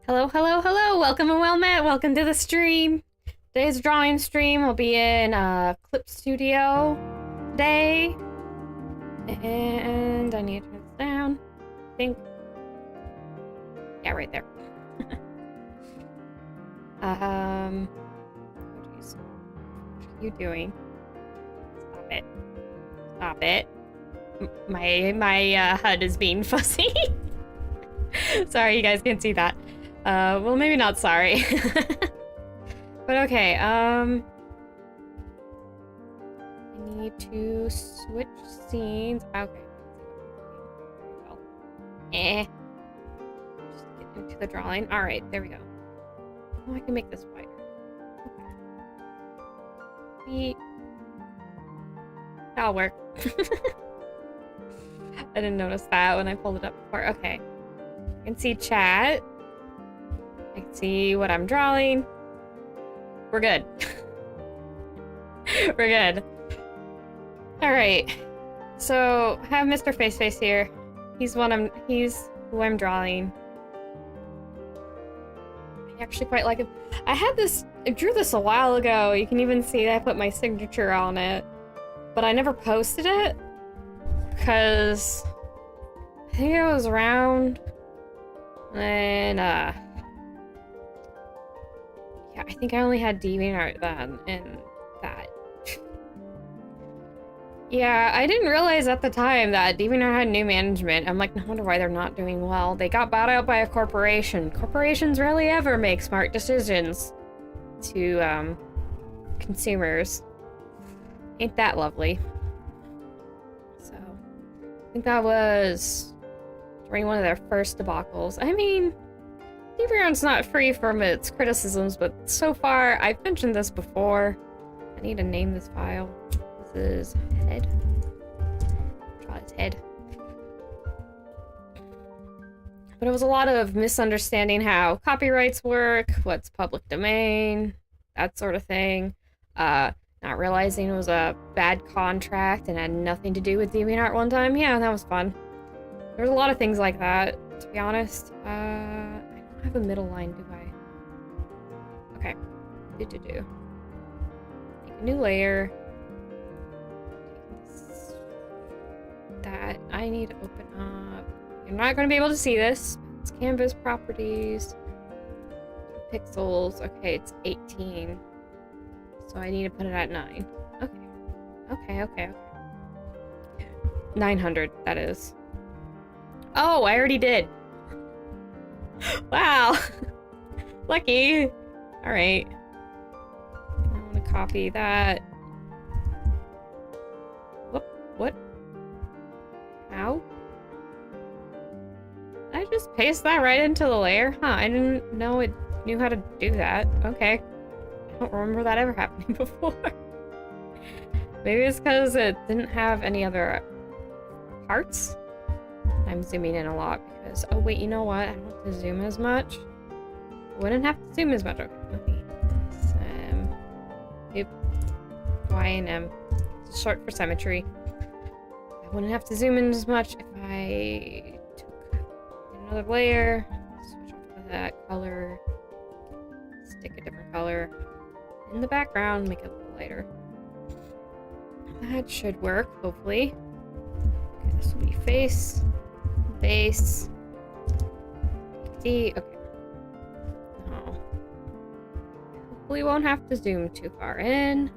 Hello, hello, hello! Welcome and well met! Welcome to the stream! Today's drawing stream will be in Clip Studio today. And I need to turn this down. I think. Yeah, right there. Oh jeez. What are you doing? Stop it. Stop it. My HUD is being fussy. Sorry, you guys can't see that. Well, maybe not sorry. But okay, I need to switch scenes. Okay. Well, just get into the drawing. Alright, there we go. Oh, I can make this wider. Okay. That'll work. I didn't notice that when I pulled it up before. Okay. I can see chat. I can see what I'm drawing. We're good. We're good. Alright. So, I have Mr. Face here. He's who I'm drawing. I actually quite like him. I drew this a while ago. You can even see I put my signature on it. But I never posted it. Because I think it was around. And, yeah, I think I only had DeviantArt then, and that. Yeah, I didn't realize at the time that DeviantArt had new management. I'm like, no wonder why they're not doing well. They got bought out by a corporation. Corporations rarely ever make smart decisions to, consumers. Ain't that lovely? So, I think that was during one of their first debacles. I mean, DeviantArt's not free from its criticisms, but so far, I've mentioned this before. I need to name this file. This is head. Draw its head. But it was a lot of misunderstanding how copyrights work, what's public domain, that sort of thing. Not realizing it was a bad contract and had nothing to do with DeviantArt one time. Yeah, that was fun. There was a lot of things like that, to be honest. I don't have a middle line, do I? Okay. Make a new layer. That I need to open up. You're not going to be able to see this. It's canvas properties. Pixels. Okay, it's 18. So I need to put it at 9. Okay. 900, that is. Oh, I already did. Wow. Lucky. Alright. I'm gonna copy that. What? How? Did I just paste that right into the layer? Huh, I didn't know it knew how to do that. Okay. I don't remember that ever happening before. Maybe it's because it didn't have any other parts. I'm zooming in a lot because, oh wait, you know what? I don't have to zoom as much. I wouldn't have to zoom as much. Okay, let me yep. Y and M. It's short for symmetry. I wouldn't have to zoom in as much if I took another layer, switch off to that color, stick a different color in the background, make it a little lighter. That should work, hopefully. Okay, this will be face. Base. D. Okay. No. Hopefully won't have to zoom too far in.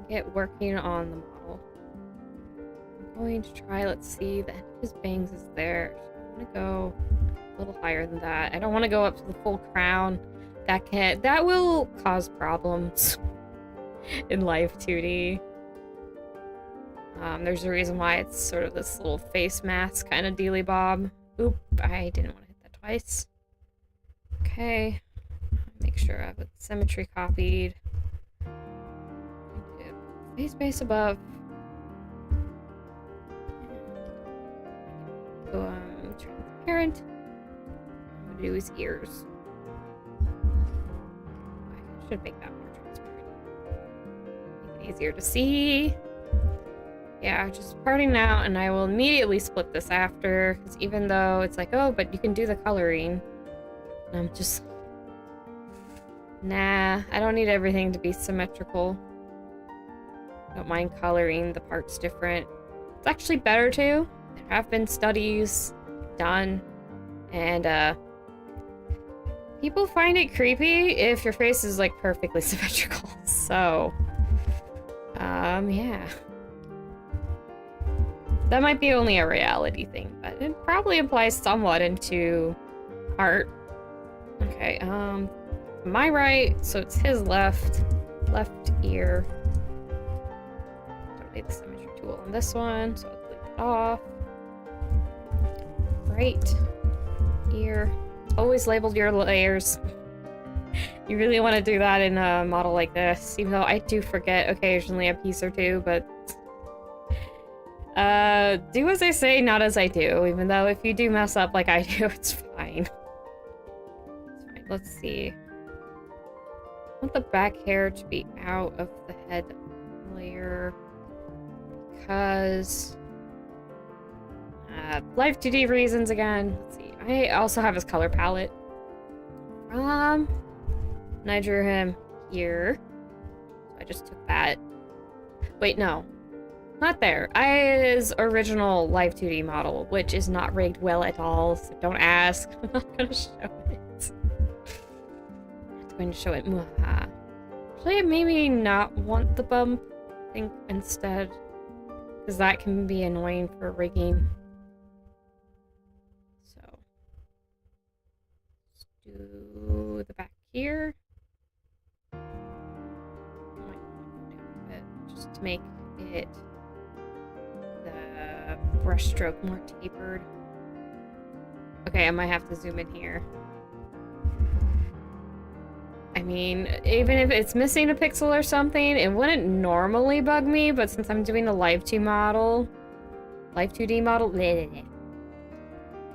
Get working on the model. I'm going to try, let's see, the end of his bangs is there. So I'm gonna go a little higher than that. I don't want to go up to the full crown. That will cause problems in Live2D. There's a reason why it's sort of this little face mask kind of dealy bob. Oop, I didn't want to hit that twice. Okay. Make sure I have the symmetry copied. Face base above. Go transparent. I'm gonna do his ears. I should make that more transparent. Make it easier to see. Yeah, just parting now, and I will immediately split this after, because even though it's like, oh, but you can do the coloring, And I'm just... Nah, I don't need everything to be symmetrical. Don't mind coloring the parts different. It's actually better too. There have been studies done, and people find it creepy if your face is like perfectly symmetrical. So, yeah. That might be only a reality thing, but it probably applies somewhat into art. Okay, my right, so it's his left ear. Don't need the symmetry tool on this one, so I'll delete it off. Right ear. It's always labeled your layers. You really want to do that in a model like this, even though I do forget occasionally a piece or two, but do as I say, not as I do, even though if you do mess up like I do, it's fine. It's fine. Let's see. I want the back hair to be out of the head layer because Live2D reasons again. Let's see. I also have his color palette. And I drew him here. So I just took that. Wait, no. Not there. His original Live2D model, which is not rigged well at all, so don't ask. I'm not gonna show it. I'm going to show it. Actually, I maybe not want the bump, I think, instead. Because that can be annoying for rigging. So, let's do the back here. Just to make it the brushstroke more tapered. Okay, I might have to zoom in here. I mean, even if it's missing a pixel or something, it wouldn't normally bug me, but since I'm doing a Live2D model,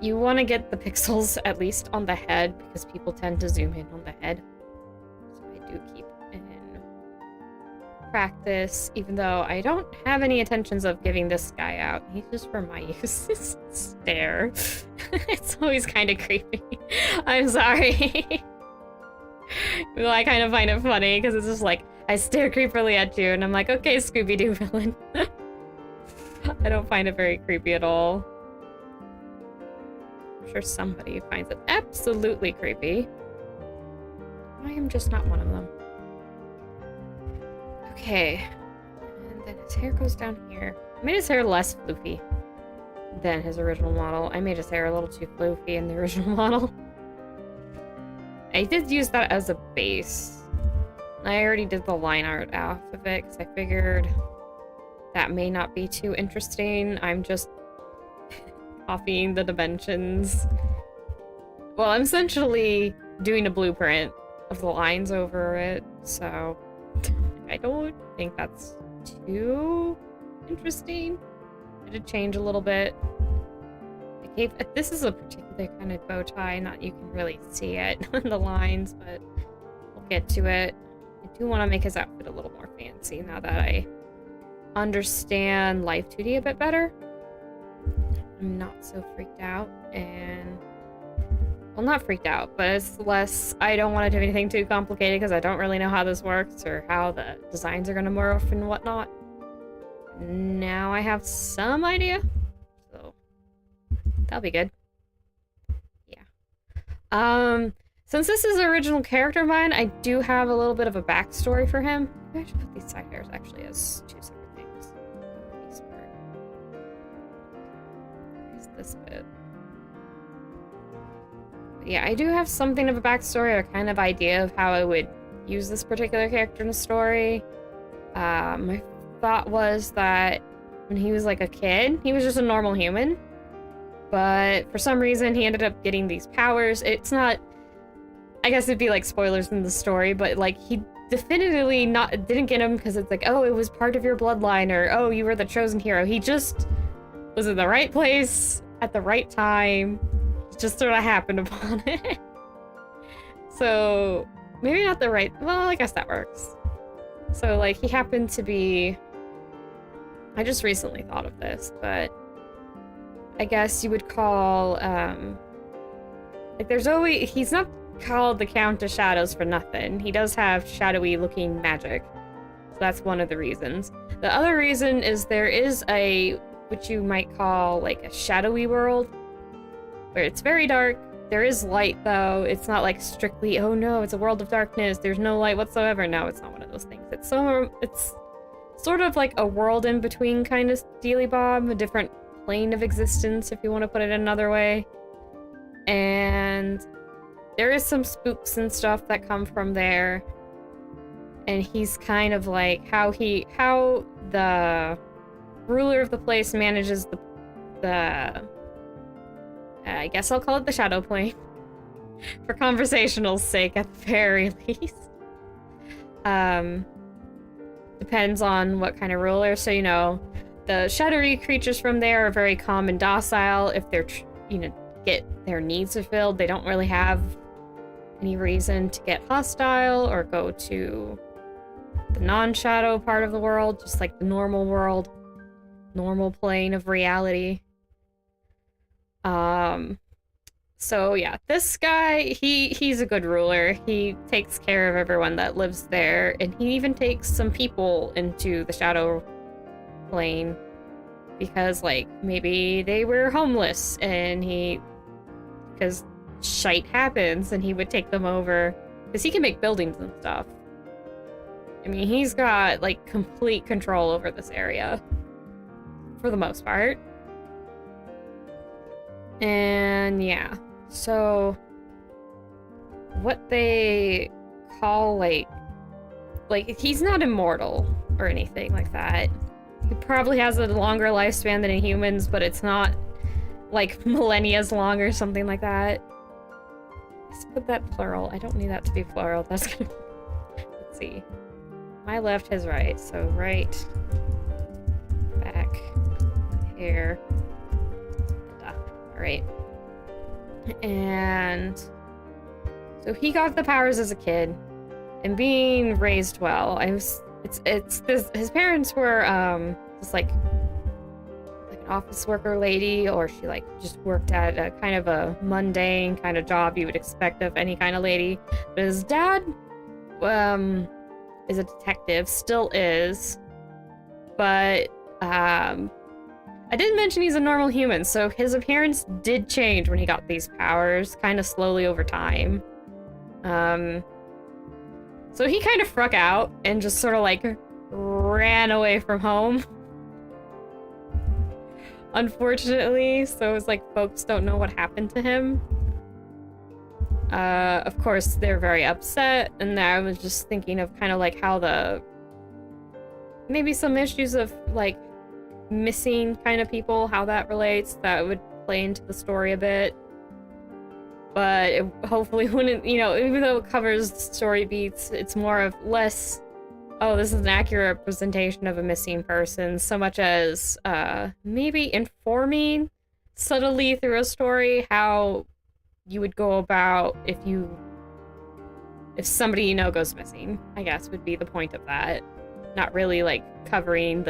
you want to get the pixels at least on the head because people tend to zoom in on the head. So I do keep in practice, even though I don't have any intentions of giving this guy out. He's just for my use. His stare. It's always kind of creepy. I'm sorry. Well, I kind of find it funny because it's just like, I stare creepily at you and I'm like, okay, Scooby-Doo villain. I don't find it very creepy at all. I'm sure somebody finds it absolutely creepy. I am just not one of them. Okay. And then his hair goes down here. I made his hair less floofy than his original model. I made his hair a little too floofy in the original model. I did use that as a base. I already did the line art off of it because I figured that may not be too interesting. I'm just copying the dimensions. Well, I'm essentially doing a blueprint of the lines over it, so I don't think that's too interesting. I did change a little bit. This is a particular kind of bow tie, not you can really see it on the lines, but we'll get to it. I do want to make his outfit a little more fancy now that I understand Live2D a bit better. I'm not so freaked out, and well, not freaked out, but it's less, I don't want to do anything too complicated because I don't really know how this works or how the designs are going to morph and whatnot. Now I have some idea, so that'll be good. Yeah. Since this is an original character of mine, I do have a little bit of a backstory for him. Maybe I should put these side hairs actually as two separate things. Where's this bit? But yeah, I do have something of a backstory or kind of idea of how I would use this particular character in a story. My thought was that when he was like a kid, he was just a normal human. But for some reason, he ended up getting these powers. It's not... I guess it'd be like spoilers in the story, but like he definitively didn't get him because it's like, oh, it was part of your bloodline, or oh, you were the chosen hero. He just was in the right place at the right time. It just sort of happened upon it. So maybe not the right... Well, I guess that works. So like he happened to be... I just recently thought of this, but I guess you would call, like there's always... He's not called the Count of Shadows for nothing. He does have shadowy looking magic. So that's one of the reasons. The other reason is there is what you might call like a shadowy world, where it's very dark. There is light though. It's not like strictly, oh no, it's a world of darkness, there's no light whatsoever. No, it's not one of those things. It's sort of like a world in between kind of dealy bob, a different plane of existence if you want to put it another way. And there is some spooks and stuff that come from there. And he's kind of like how the ruler of the place manages the I guess I'll call it the shadow plane for conversational sake at the very least. Depends on what kind of ruler. So, you know, the shadowy creatures from there are very calm and docile. If they're, get their needs fulfilled, they don't really have any reason to get hostile or go to the non-shadow part of the world, just like the normal world, normal plane of reality. So yeah, this guy, he's a good ruler. He takes care of everyone that lives there, and he even takes some people into the shadow plane because, like, maybe they were homeless and because shite happens, and he would take them over because he can make buildings and stuff. I mean, he's got like complete control over this area for the most part. And yeah, so what they call like he's not immortal or anything like that. He probably has a longer lifespan than humans, but it's not like millennia's long or something like that. Let's put that plural. I don't need that to be plural. That's gonna... Let's see. My left, his right. So right, back, here. Alright. And so he got the powers as a kid and being raised well. His parents were just like an office worker lady, or she like just worked at a kind of a mundane kind of job you would expect of any kind of lady. But his dad is a detective, still is. But I didn't mention he's a normal human, so his appearance did change when he got these powers, kind of slowly over time. So he kind of fruck out and just sort of like ran away from home. Unfortunately, so it's like folks don't know what happened to him. Of course, they're very upset, and I was just thinking of kind of like how maybe some issues of like missing kind of people, how that relates, that would play into the story a bit. But it hopefully wouldn't, even though it covers story beats, it's more of less, oh, this is an accurate representation of a missing person, so much as maybe informing subtly through a story how you would go about if somebody goes missing, I guess would be the point of that. Not really like covering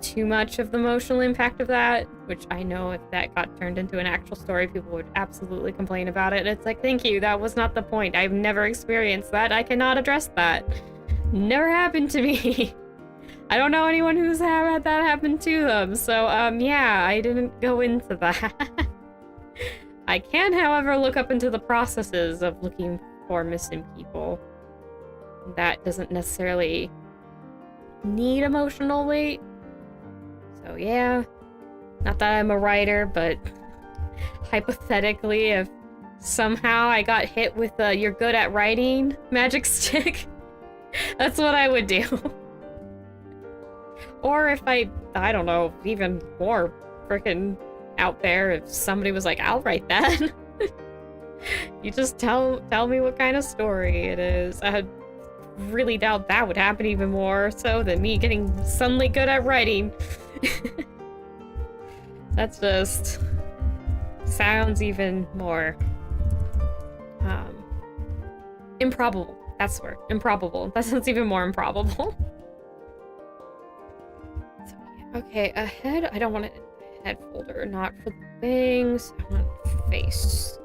too much of the emotional impact of that, which I know if that got turned into an actual story, people would absolutely complain about it. It's like, thank you, that was not the point. I've never experienced that. I cannot address that. Never happened to me. I don't know anyone who's had that happen to them. So, yeah, I didn't go into that. I can, however, look up into the processes of looking for missing people. That doesn't necessarily need emotional weight. So yeah, not that I'm a writer, but hypothetically, if somehow I got hit with a "you're good at writing" magic stick, that's what I would do. Or if I don't know, even more freaking out there, if somebody was like, I'll write that. You just tell me what kind of story it is. I really doubt that would happen even more so than me getting suddenly good at writing. That's just sounds even more improbable. That's the word. Improbable. That sounds even more improbable. So, yeah. Okay, ahead. I don't want it in the head folder, not for things. I want face.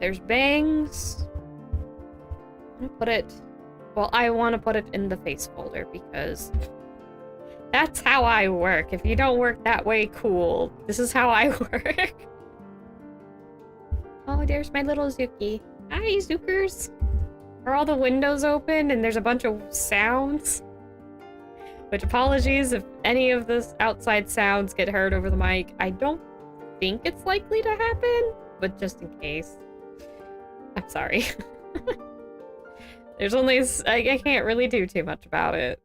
There's bangs. I'm gonna put it... Well, I want to put it in the face folder because that's how I work. If you don't work that way, cool. This is how I work. Oh, there's my little Zuki. Hi, Zookers. Are all the windows open and there's a bunch of sounds? Which, apologies if any of this outside sounds get heard over the mic. I don't think it's likely to happen, but just in case. I'm sorry. There's only... I can't really do too much about it.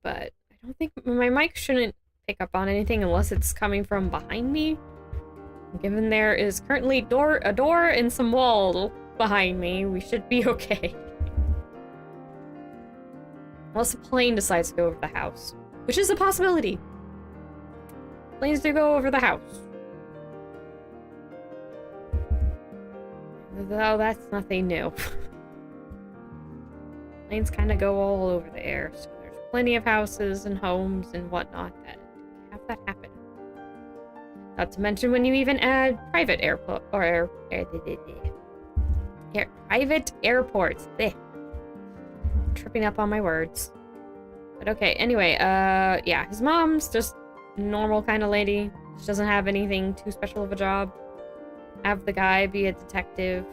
But I don't think... My mic shouldn't pick up on anything unless it's coming from behind me. Given there is currently a door and some wall behind me, we should be okay. Unless a plane decides to go over the house. Which is a possibility. Planes do go over the house. Though that's nothing new. Planes kind of go all over the air, so there's plenty of houses and homes and whatnot that have that happen. Not to mention when you even add private airport or private airports. Blech. Tripping up on my words. But okay, anyway, yeah, his mom's just normal kind of lady. She doesn't have anything too special of a job. Have the guy be a detective.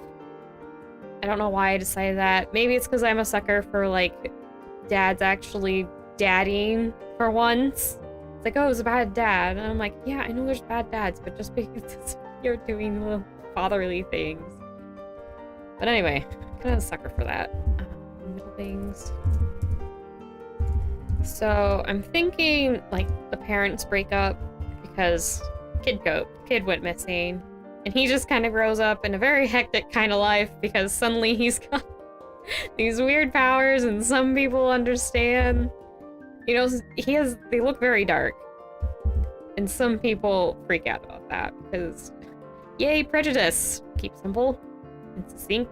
I don't know why I decided that. Maybe it's because I'm a sucker for, like, dads actually daddying for once. It's like, oh, it was a bad dad. And I'm like, yeah, I know there's bad dads, but just because you're doing little fatherly things. But anyway, kind of a sucker for that. Middle things. So I'm thinking, like, the parents break up because kid went missing. And he just kind of grows up in a very hectic kind of life because suddenly he's got these weird powers and some people understand. You know, they look very dark. And some people freak out about that because, yay, prejudice. Keep simple and succinct.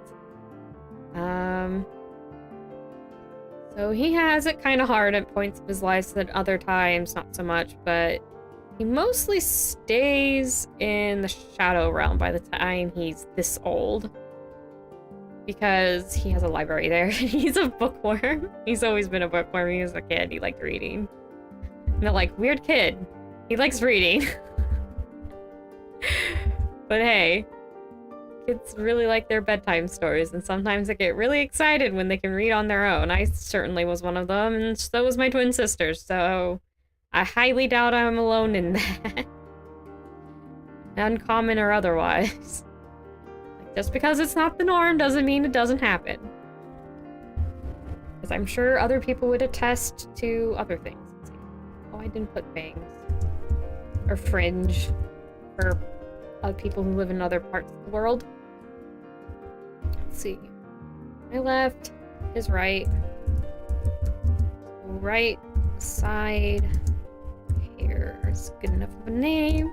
So he has it kind of hard at points of his life, and other times not so much, but he mostly stays in the shadow realm by the time he's this old. Because he has a library there. He's a bookworm. He's always been a bookworm. He was a kid. He liked reading. And they're like, weird kid. He likes reading. But hey, kids really like their bedtime stories, and sometimes they get really excited when they can read on their own. I certainly was one of them, and so was my twin sister, so I highly doubt I'm alone in that. Uncommon or otherwise. Just because it's not the norm doesn't mean it doesn't happen. Because I'm sure other people would attest to other things. Let's see. Oh, I didn't put bangs. Or fringe. For other people who live in other parts of the world. Let's see. My left, his right. Right side. Here's good enough of a name.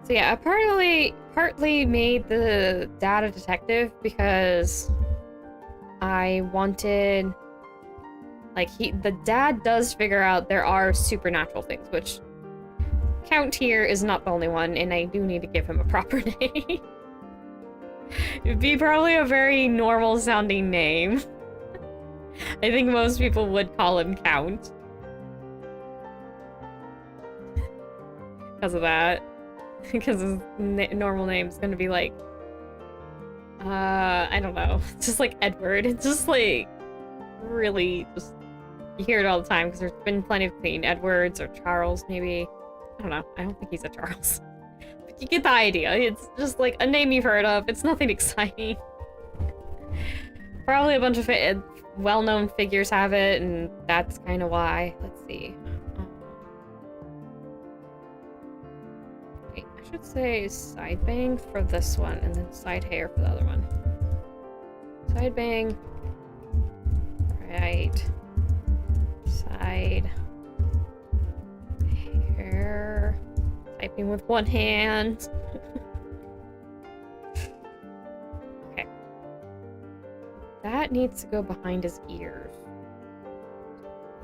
So yeah, I partly made the dad a detective because I wanted, like, the dad does figure out there are supernatural things, which Count here is not the only one, and I do need to give him a proper name. It'd be probably a very normal sounding name. I think most people would call him Count. Because of that. Because his normal name is gonna be like, I don't know, just like Edward. It's just like, really, just, you hear it all the time because there's been plenty of Queen Edwards or Charles, maybe. I don't know, I don't think he's a Charles. But you get the idea. It's just like a name you've heard of. It's nothing exciting. Probably a bunch of well-known figures have it, and that's kind of why. Let's see. I should say side bang for this one, and then side hair for the other one. Side bang. Right. Side hair. Typing with one hand. Okay. That needs to go behind his ears.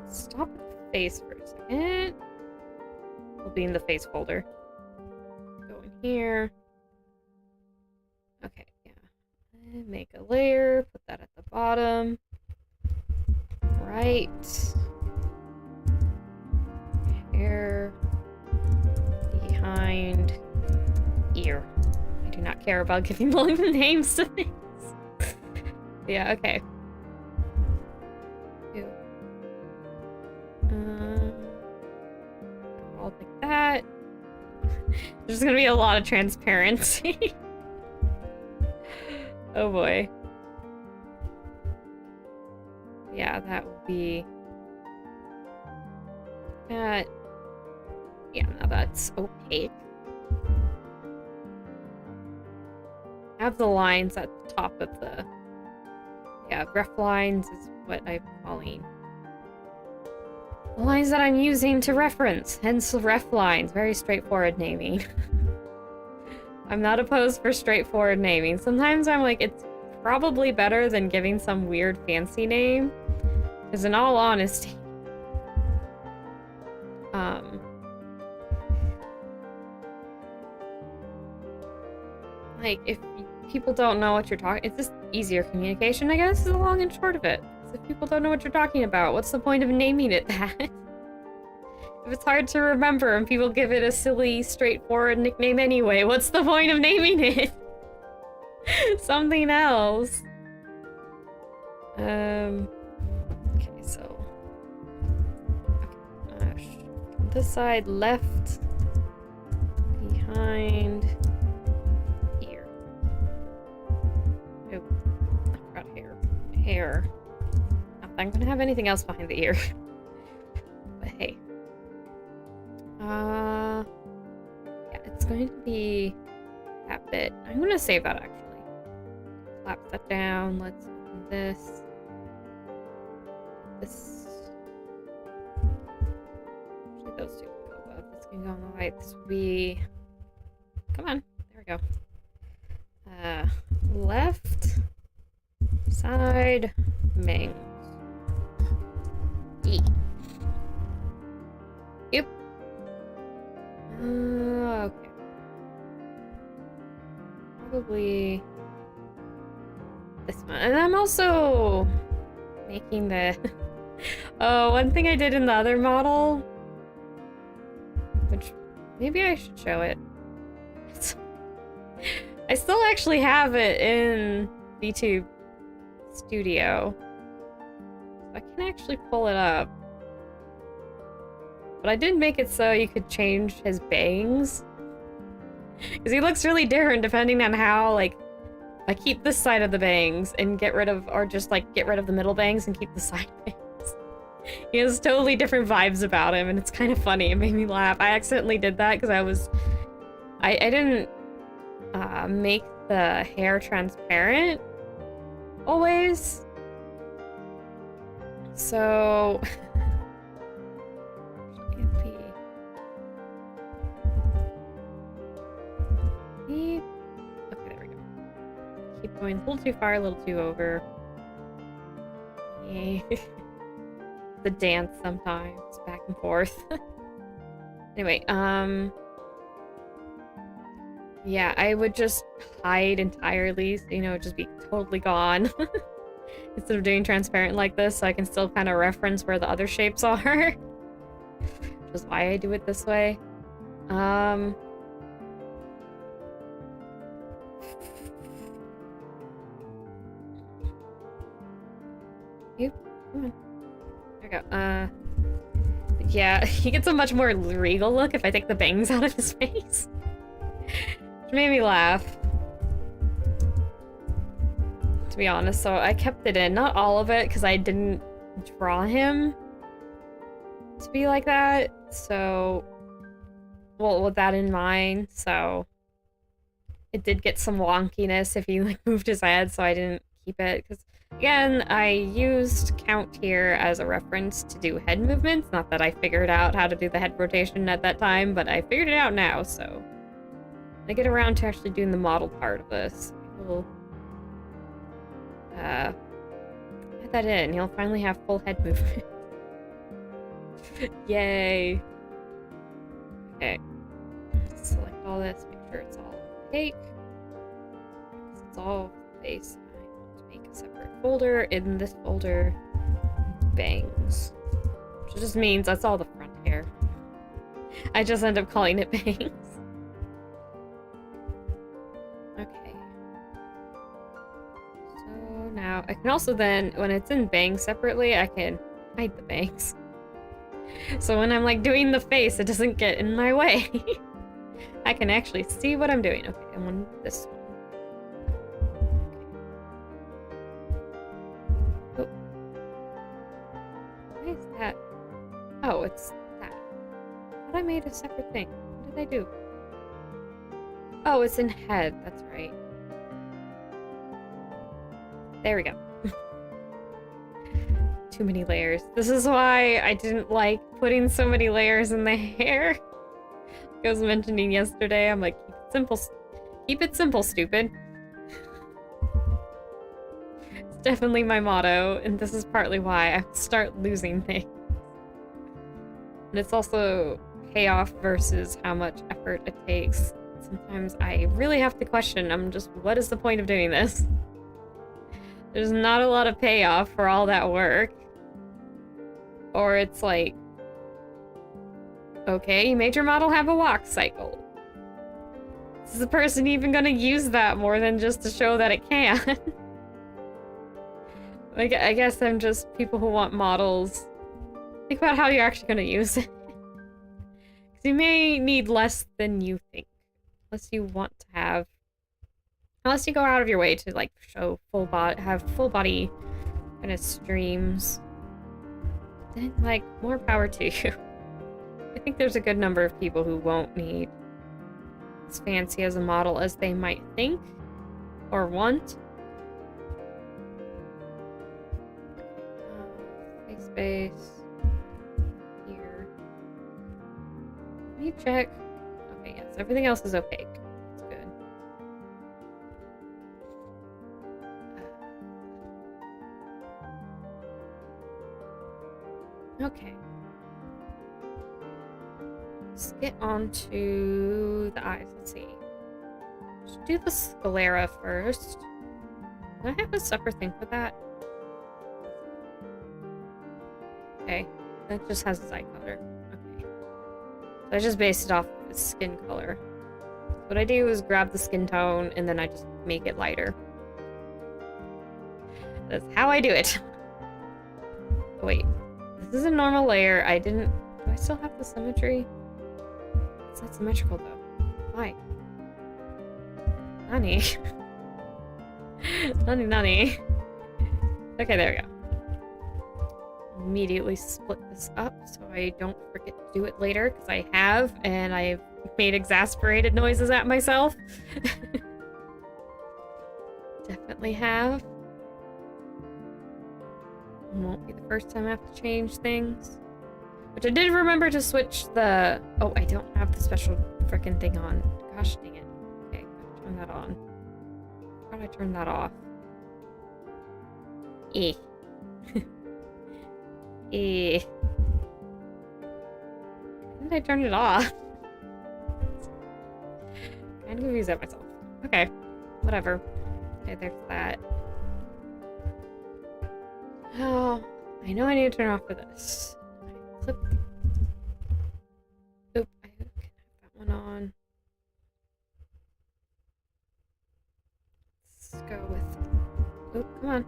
Let's stop at the face for a second. will be in the face folder. Go in here. Okay, yeah. Make a layer, put that at the bottom. Right. Hair. Behind. Ear. I do not care about giving long names to things. Yeah, okay. All like that. There's gonna be a lot of transparency. Oh boy. Yeah, that would be that. Yeah, now that's opaque. Have the lines at the top of the... Yeah, ref lines is what I'm calling the lines that I'm using to reference, hence ref lines. Very straightforward naming. I'm not opposed for straightforward naming. Sometimes I'm like, it's probably better than giving some weird fancy name. Because in all honesty... like, if people don't know what you're talking... It's just easier communication, I guess, is the long and short of it. If people don't know what you're talking about, what's the point of naming it that? If it's hard to remember and people give it a silly, straightforward nickname anyway, what's the point of naming it? Something else. Okay, so... Okay, on this side, left, behind... Hair. Not that I'm gonna have anything else behind the ear. But hey. Yeah, it's going to be that bit. I'm gonna save that actually. Slap that down. Let's open this. This. Actually, those two can go above. This can go on the right. This will be. Come on. There we go. Left. Side Mings. E. Yep. Okay. Probably this one. And I'm also making the... Oh, one thing I did in the other model, which maybe I should show it. I still actually have it in VTube Studio. I can actually pull it up. But I did make it so you could change his bangs. Because he looks really different depending on how, like, I keep this side of the bangs and get rid of, or just, like, get rid of the middle bangs and keep the side bangs. He has totally different vibes about him, and it's kind of funny. It made me laugh. I accidentally did that because I didn't make the hair transparent always. So... Okay, there we go. Keep going a little too far, a little too over. Yeah. The dance sometimes, back and forth. Anyway, yeah, I would just hide entirely, so, you know, just be totally gone. Instead of doing transparent like this, so I can still kind of reference where the other shapes are. Which is why I do it this way. Come on. There we go. Yeah, he gets a much more regal look if I take the bangs out of his face. Which made me laugh. To be honest, so I kept it in. Not all of it, because I didn't draw him to be like that. So, well, with that in mind, so it did get some wonkiness if he, like, moved his head, so I didn't keep it, because again, I used count here as a reference to do head movements. Not that I figured out how to do the head rotation at that time, but I figured it out now, so when I get around to actually doing the model part of this, I will add that in. He'll finally have full head movement. Yay. Okay. Select all this, make sure it's all opaque. It's all face. I want to make a separate folder. In this folder, bangs. Which just means that's all the front hair. I just end up calling it bangs. Okay. So now I can also then, when it's in bangs separately, I can hide the bangs. So when I'm like doing the face, it doesn't get in my way. I can actually see what I'm doing. Okay, I want this one. Okay. Oh. Why is that? Oh, it's that. I thought I made a separate thing. What did I do? Oh, it's in head. That's right. There we go. Too many layers. This is why I didn't like putting so many layers in the hair. Like I was mentioning yesterday, I'm like, keep it simple. Keep it simple, stupid. It's definitely my motto, and this is partly why I start losing things. And it's also payoff versus how much effort it takes. Sometimes I really have to question, I'm just, what is the point of doing this? There's not a lot of payoff for all that work. Or it's like, okay, you made your model have a walk cycle. Is the person even gonna use that more than just to show that it can? Like, I guess I'm just people who want models. Think about how you're actually gonna use it. Because you may need less than you think. Unless you want to have... Unless you go out of your way to, like, show full body... Have full body kind of streams. Then, like, more power to you. I think there's a good number of people who won't need as fancy as a model as they might think or want. Face space here. Let me check. Okay, yes, everything else is opaque. That's good. Okay. Let's get on to the eyes. Let's see. Let's do the sclera first. Do I have a separate thing for that? Okay. That just has his eye color. Okay. So I just based it off of his skin color. What I do is grab the skin tone and then I just make it lighter. That's how I do it. Oh, wait. This is a normal layer. I didn't... Do I still have the symmetry? It's not symmetrical, though. Why? Nani? Nani. Okay, there we go. Immediately split this up so I don't forget to do it later, because I have, and I've made exasperated noises at myself. Definitely have. Won't be the first time I have to change things. Which I did remember to switch the... Oh, I don't have the special frickin' thing on. Gosh dang it. Okay, gotta turn that on. How do I turn that off? Eh. Eh. How did I turn it off? Kind of confused at myself. Okay, whatever. Okay, there's that. Oh, I know I need to turn off for this. Clip. Oop, I can have that one on. Let's go with... Oop, come on.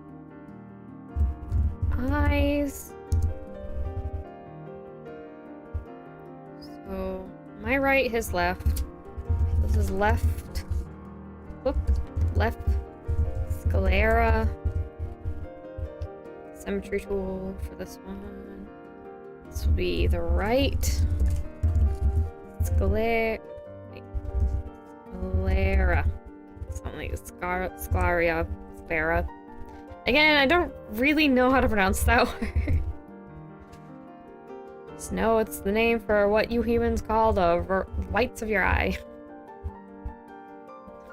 Eyes. So, my right, his left. This is left. Whoop. Left. Sclera. Symmetry tool for this one. This will be the right. Sclera. Something like Sclera. Again, I don't really know how to pronounce that word. Just know it's the name for what you humans call the whites of your eye.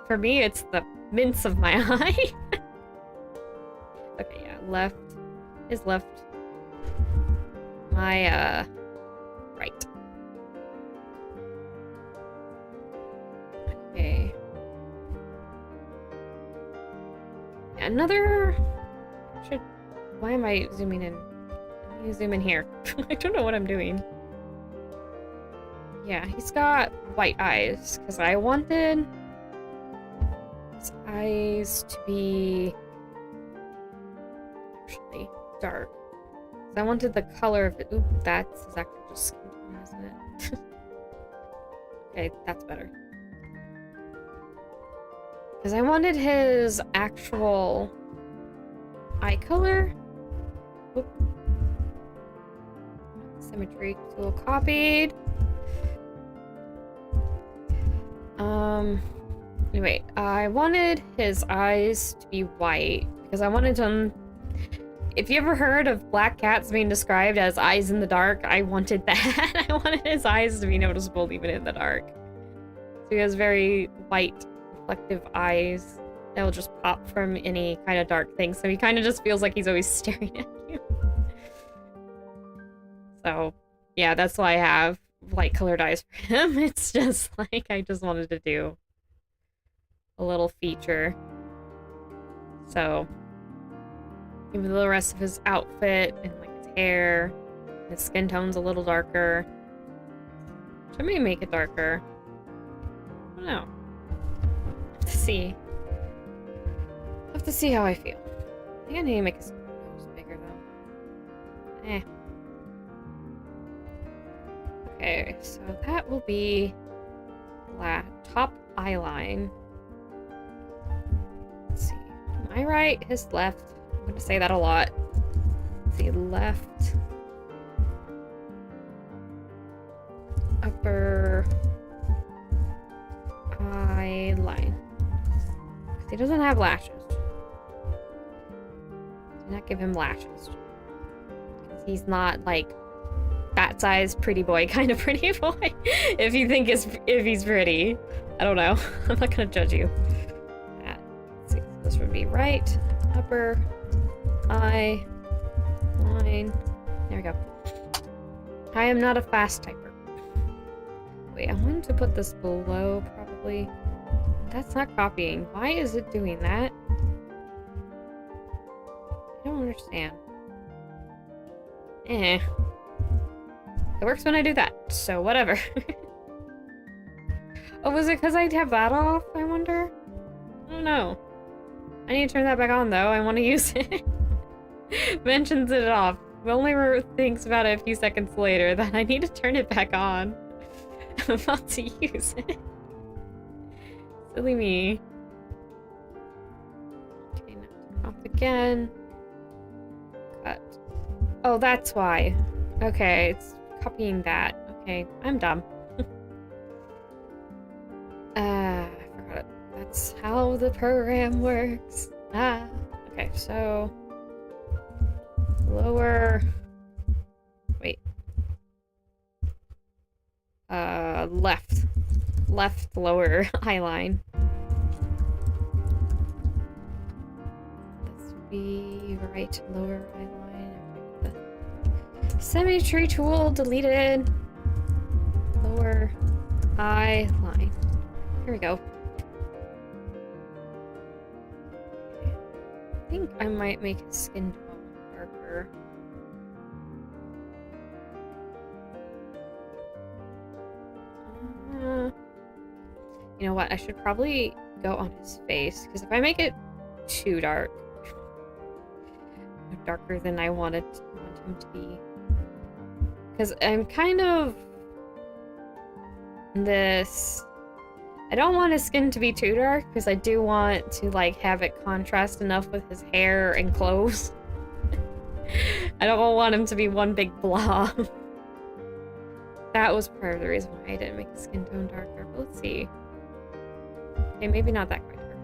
For me, it's the mints of my eye. Okay, yeah, left is left. My, right. another... Why am I zooming in? Let me zoom in here. I don't know what I'm doing. Yeah, he's got white eyes, because I wanted his eyes to be actually dark. I wanted the color of it. Oop, that's exactly just skin tone, isn't it? Okay, that's better. Because I wanted his actual eye color. Oop. Symmetry tool copied. Anyway, I wanted his eyes to be white because I wanted him. If you ever heard of black cats being described as eyes in the dark, I wanted that. I wanted his eyes to be noticeable even in the dark. So he has very white, reflective eyes that will just pop from any kind of dark thing. So he kind of just feels like he's always staring at you. So, yeah, that's why I have light colored eyes for him. It's just like, I just wanted to do a little feature. So, even the rest of his outfit and like his hair, his skin tone's a little darker. Should maybe make it darker. I don't know. Have to see. Have to see how I feel. I think I need to make his nose bigger though. Eh. Okay, so that will be top eye line. Let's see. My right, his left. I'm gonna say that a lot. Let's see, left. Upper eye line. He doesn't have lashes. Do not give him lashes. He's not like fat size pretty boy kind of pretty boy. If you think if he's pretty. I don't know. I'm not gonna judge you. Let's see. This would be right upper eye line. There we go. I am not a fast typer. Wait, I wanted to put this below probably. That's not copying. Why is it doing that? I don't understand. Eh. It works when I do that, so whatever. Oh, was it because I'd have that off, I wonder? I don't know. I need to turn that back on, though. I want to use it. Mentions it off. Only thinks about it a few seconds later that I need to turn it back on. I'm about to use it. Silly me. Okay, now turn off again. Cut. Oh, that's why. Okay, it's copying that. Okay, I'm dumb. I forgot it. That's how the program works. Okay, so lower. Wait. Left lower eye line. This would be right lower eye line. The symmetry tool deleted. Lower eye line. Here we go. I think I might make his skin tone darker. You know what? I should probably go on his face, because if I make it too dark, darker than I want him to be, because I'm kind of this. I don't want his skin to be too dark, because I do want to like have it contrast enough with his hair and clothes. I don't want him to be one big blob. That was part of the reason why I didn't make the skin tone darker. But let's see. Okay, maybe not that quite dark.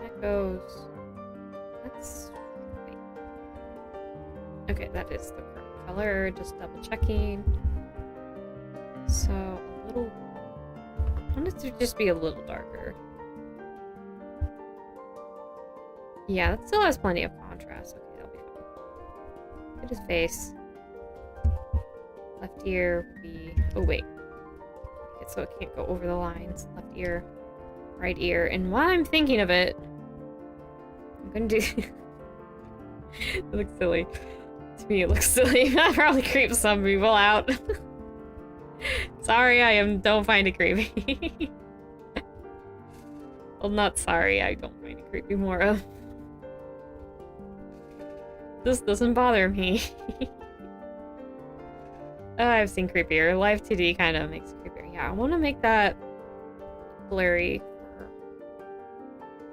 That goes. Let's wait. Okay, that is the correct color. Just double checking. So a little. I want it to just be a little darker. Yeah, that still has plenty of contrast. Okay, that'll be fine. Look at his face. Left ear would be. Oh, wait. Okay, so it can't go over the lines. Left ear, right ear. And while I'm thinking of it, I'm gonna do... It looks silly. To me, it looks silly. That probably creeps some people out. Sorry, don't find it creepy. Well, not sorry, I don't find it creepy more of. This doesn't bother me. Oh, I've seen creepier. Live2D kind of makes it creepier. Yeah, I want to make that blurry.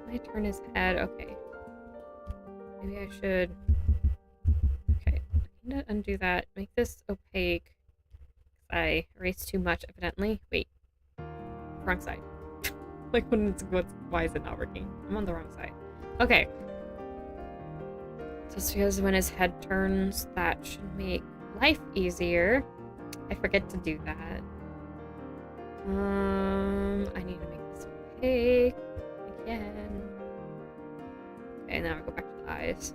Can I turn his head? Okay. Maybe I should... Okay, I'm gonna undo that. Make this opaque. I erased too much, evidently. Wait. Wrong side. Like, why is it not working? I'm on the wrong side. Okay. Just because when his head turns, that should make life easier. I forget to do that. I need to make this opaque again. Okay, now we go back to the eyes.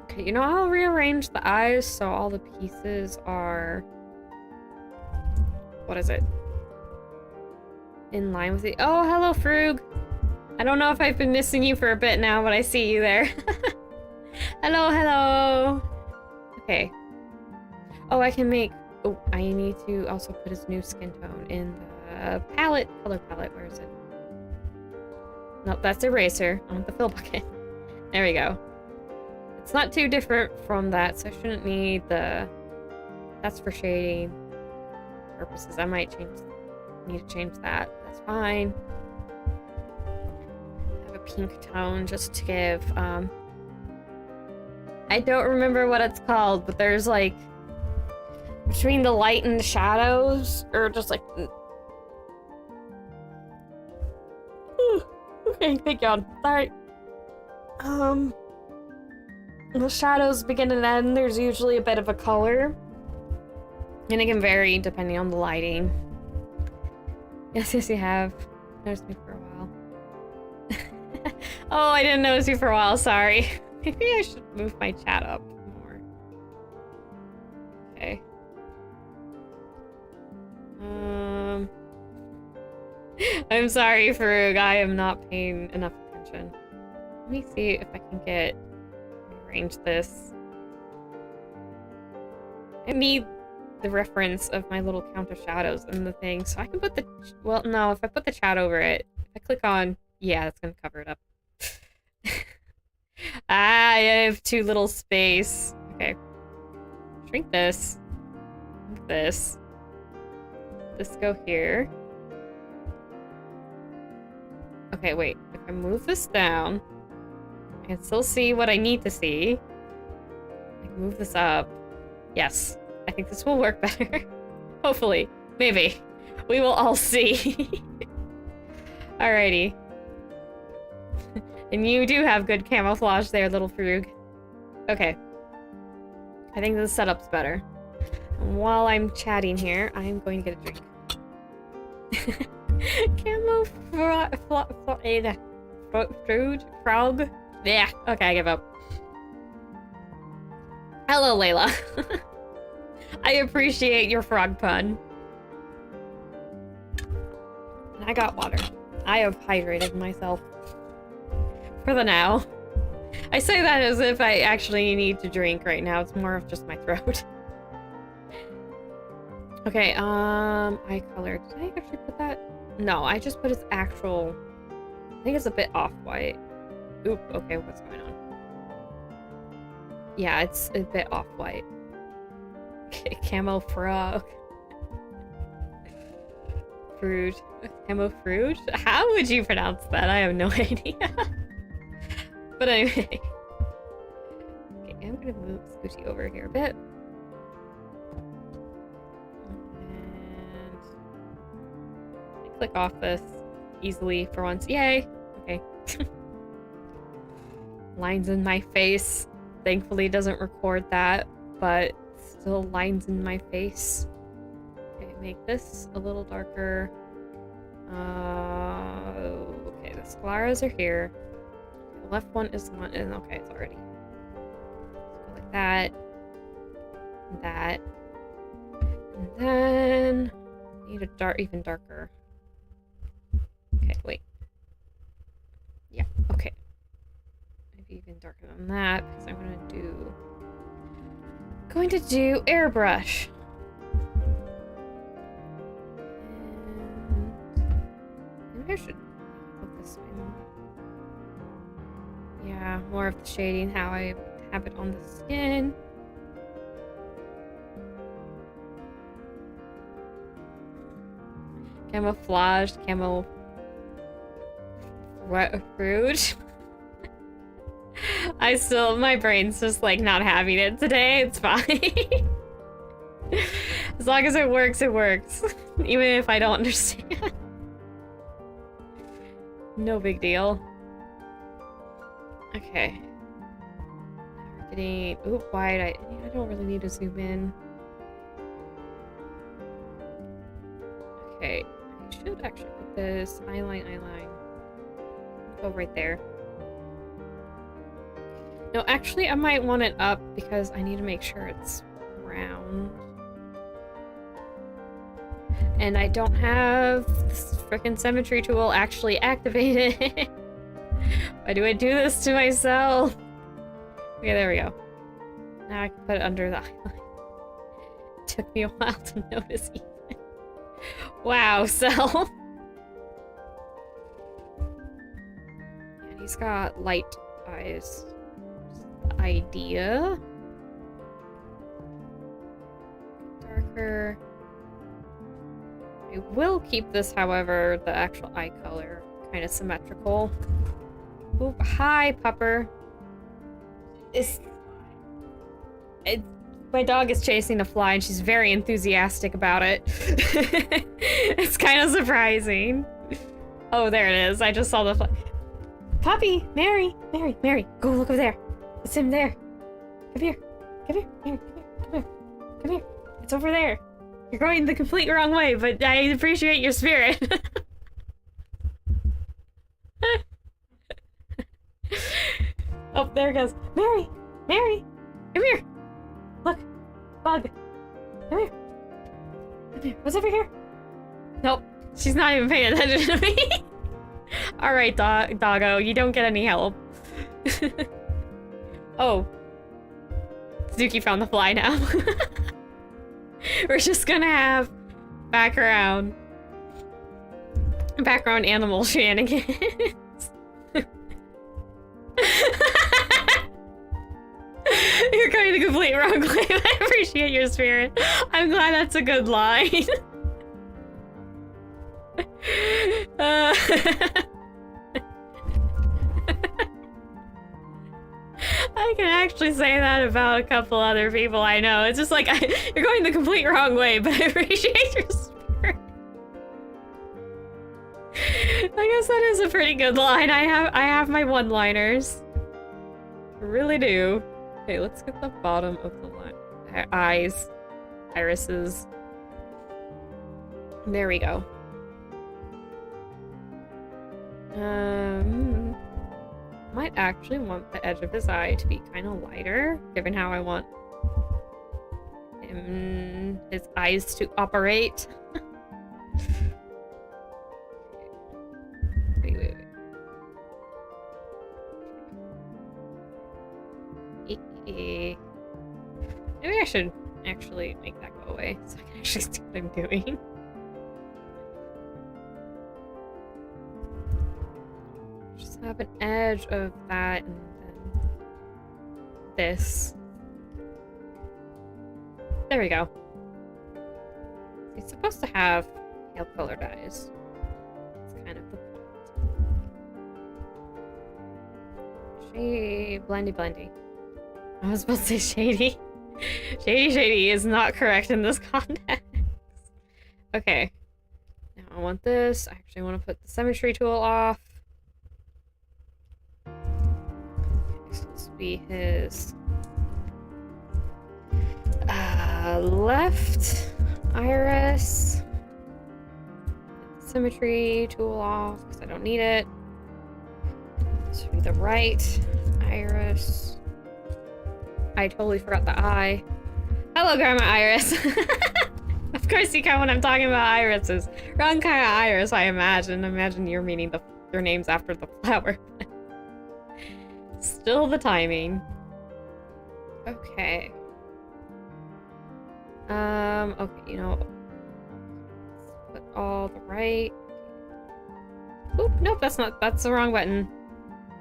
Okay, you know, I'll rearrange the eyes so all the pieces are... What is it? In line with the... Oh, hello, Frug! I don't know if I've been missing you for a bit now, but I see you there. Hello, hello! Okay. Oh, I can make... Oh, I need to also put his new skin tone in the palette. Color palette, where is it? Nope, that's eraser. I want the fill bucket. There we go. It's not too different from that, so I shouldn't need the... That's for shading purposes. I might need to change that. That's fine. I have a pink tone just to give, I don't remember what it's called, but there's like... Between the light and the shadows, or just like... Okay, thank God. Sorry. The shadows begin and end, there's usually a bit of a color. And it can vary depending on the lighting. Yes, you have. Noticed me for a while. Oh, I didn't notice you for a while, sorry. Maybe I should move my chat up more. Okay. I'm sorry, Farug. I am not paying enough attention. Let me see if I can rearrange this. I need the reference of my little count of shadows in the thing, so I can put the... Well, no, if I put the chat over it, if I click on... Yeah, that's gonna cover it up. I have too little space. Okay. Shrink this. This. This go here. Okay, wait. If I move this down, I can still see what I need to see. I can move this up. Yes. I think this will work better. Hopefully. Maybe. We will all see. Alrighty. And you do have good camouflage there, little Frug. Okay. I think the setup's better. And while I'm chatting here, I'm going to get a drink. Frog? Yeah, okay, I give up. Hello, Layla. I appreciate your frog pun. And I got water. I have hydrated myself. For the now. I say that as if I actually need to drink right now. It's more of just my throat. Okay, eye color. Did I actually put that? No, I just put its actual... I think it's a bit off-white. Oop, okay, what's going on? Yeah, it's a bit off-white. Camo frog. Fruit. Camo fruit? How would you pronounce that? I have no idea. But anyway. Okay, I'm gonna move Scooty over here a bit. And click off this easily for once. Yay! Okay. Lines in my face. Thankfully it doesn't record that, but still lines in my face. Okay, make this a little darker. Okay, the scleras are here. The left one is one, and okay, it's already. Let's go like that. And that. And then I need a even darker. even darker than that because I'm going to do airbrush. And maybe I should put this in. Yeah, more of the shading, how I have it on the skin. Camouflaged, camo fruit. My brain's just like not having it today. It's fine. As long as it works, it works. Even if I don't understand. No big deal. Okay. We're getting wide. I don't really need to zoom in. Okay. I should actually put this eyeline. Go right there. No, actually, I might want it up because I need to make sure it's round. And I don't have this frickin' symmetry tool actually activated. Why do I do this to myself? Okay, there we go. Now I can put it under the eyeline. It took me a while to notice even. Wow, Cell. And he's got light eyes. Idea. Darker. I will keep this, however, the actual eye color kind of symmetrical. Oop, hi, pupper. My dog is chasing a fly and she's very enthusiastic about it. It's kind of surprising. Oh, there it is. I just saw the fly. Puppy! Mary! Mary! Go look over there. It's him there. Come here. Mary, come here. It's over there. You're going the complete wrong way, but I appreciate your spirit. Oh, there it goes. Mary! Come here! Look! Bug! Come here! What's over here? Nope. She's not even paying attention to me. Alright, doggo. You don't get any help. Oh. Suzuki found the fly now. We're just gonna have background animal shenanigans. You're going the complete wrong way. I appreciate your spirit. I'm glad that's a good line. I can actually say that about a couple other people I know. It's just like, you're going the complete wrong way, but I appreciate your spirit. I guess that is a pretty good line. I have my one-liners. I really do. Okay, let's get the bottom of the line. Eyes. Irises. There we go. Might actually want the edge of his eye to be kind of lighter, given how I want his eyes to operate. Wait. Maybe I should actually make that go away so I can actually see what I'm doing. Just have an edge of that and then this. There we go. He's supposed to have pale colored eyes. That's kind of the point. Shady, blendy. I was supposed to say shady. Shady is not correct in this context. Okay. Now I want this. I actually want to put the symmetry tool off. Next will be his left iris. Symmetry tool off because I don't need it. This should be the right iris. I totally forgot the eye. Hello, Grandma Iris. Of course you can when I'm talking about irises. Wrong kind of iris, I imagine. Imagine you're meaning your name's after the flower. Still the timing. Okay. Okay, you know, let's put all the right. Oop, nope, that's the wrong button.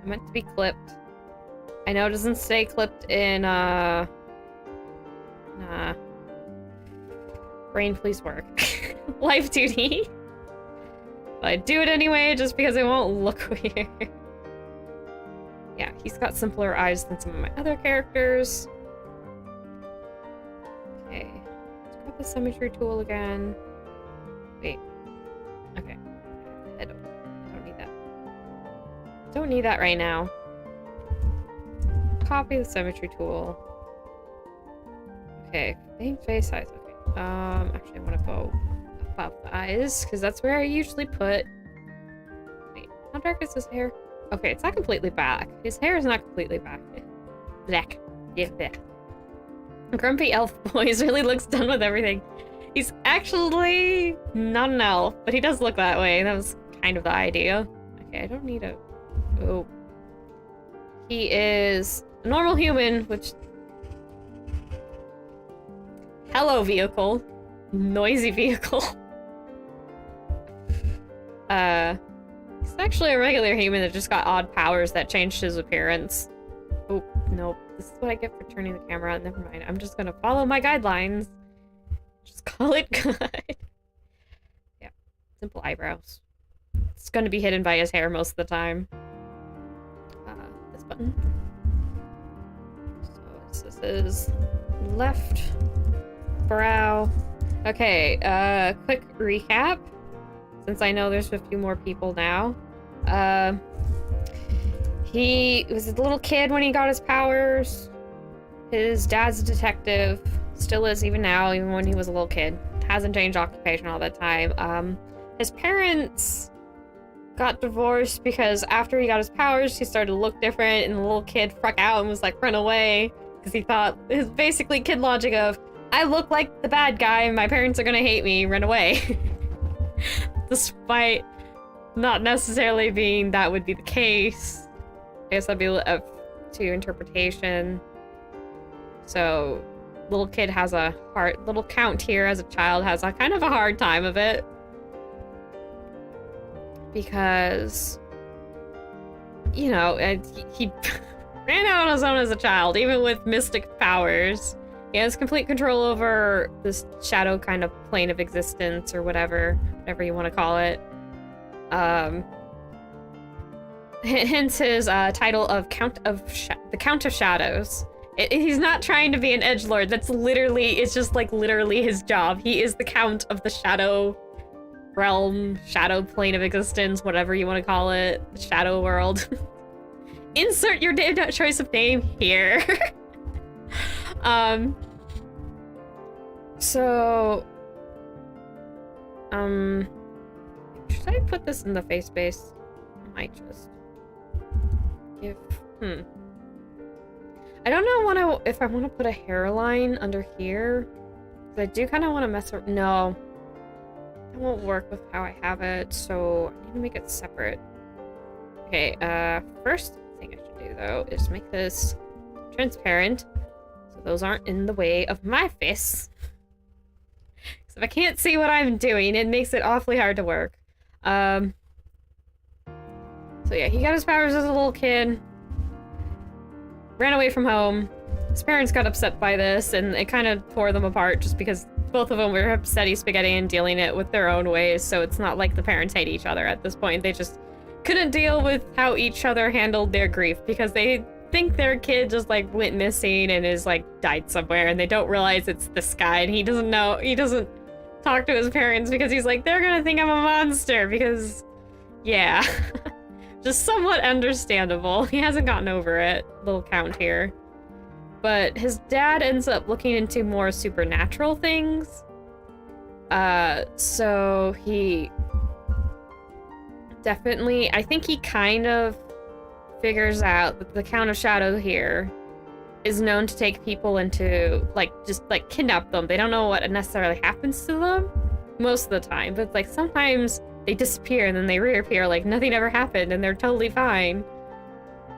I meant to be clipped. I know it doesn't stay clipped in, nah. Brain, please work. Live2D. But I do it anyway, just because it won't look weird. Yeah, he's got simpler eyes than some of my other characters. Okay. Let's grab the symmetry tool again. Wait. Okay. I don't need that. Don't need that right now. Copy the symmetry tool. Okay. Face size. Okay. Actually I want to go above the eyes, because that's where I usually put... Wait, how dark is his hair? Okay, it's not completely black. His hair is not completely black. Black. Yeah, black. Grumpy elf boys really looks done with everything. He's actually not an elf, but he does look that way. That was kind of the idea. Okay, I don't need a... Oh. He is a normal human, which... Hello, vehicle. Noisy vehicle. He's actually a regular human that just got odd powers that changed his appearance. Oh, nope. This is what I get for turning the camera on. Never mind. I'm just gonna follow my guidelines. Just call it good. Yeah. Simple eyebrows. It's gonna be hidden by his hair most of the time. This button. So this is left brow. Okay, quick recap. Since I know there's a few more people now. He was a little kid when he got his powers. His dad's a detective. Still is even now, even when he was a little kid. Hasn't changed occupation all that time. His parents got divorced because after he got his powers, he started to look different, and the little kid freaked out and was like, run away. Because he thought, his basically kid logic of, I look like the bad guy and my parents are gonna hate me, run away. Despite not necessarily being that would be the case. I guess that'd be up to interpretation. So, little kid has a hard, little count here as a child has a kind of a hard time of it. Because, you know, he ran out on his own as a child, even with mystic powers. He has complete control over this shadow kind of plane of existence, or whatever you want to call it. Hence his title of the Count of Shadows. He's not trying to be an edgelord. That's literally, it's just like literally his job. He is the Count of the Shadow Realm, Shadow Plane of Existence, whatever you want to call it, the Shadow World. Insert your choice of name here. So, should I put this in the face space? I might just give, I don't know if I want to put a hairline under here, because I do kind of want to mess around. No, that won't work with how I have it, so I need to make it separate. Okay, first thing I should do, though, is make this transparent, so those aren't in the way of my face. If I can't see what I'm doing, it makes it awfully hard to work. So yeah, he got his powers as a little kid. Ran away from home. His parents got upset by this, and it kind of tore them apart just because both of them were upsetty spaghetti and dealing it with their own ways, so it's not like the parents hate each other at this point. They just couldn't deal with how each other handled their grief because they think their kid just like went missing and is like died somewhere, and they don't realize it's this guy, and he doesn't know, he doesn't talk to his parents because he's like, they're gonna think I'm a monster because, yeah. Just somewhat understandable. He hasn't gotten over it, little Count here. But his dad ends up looking into more supernatural things. So he definitely, I think he kind of figures out that the Count of Shadow here is known to take people into, like, just, like, kidnap them. They don't know what necessarily happens to them most of the time, but, like, sometimes they disappear and then they reappear like nothing ever happened and they're totally fine.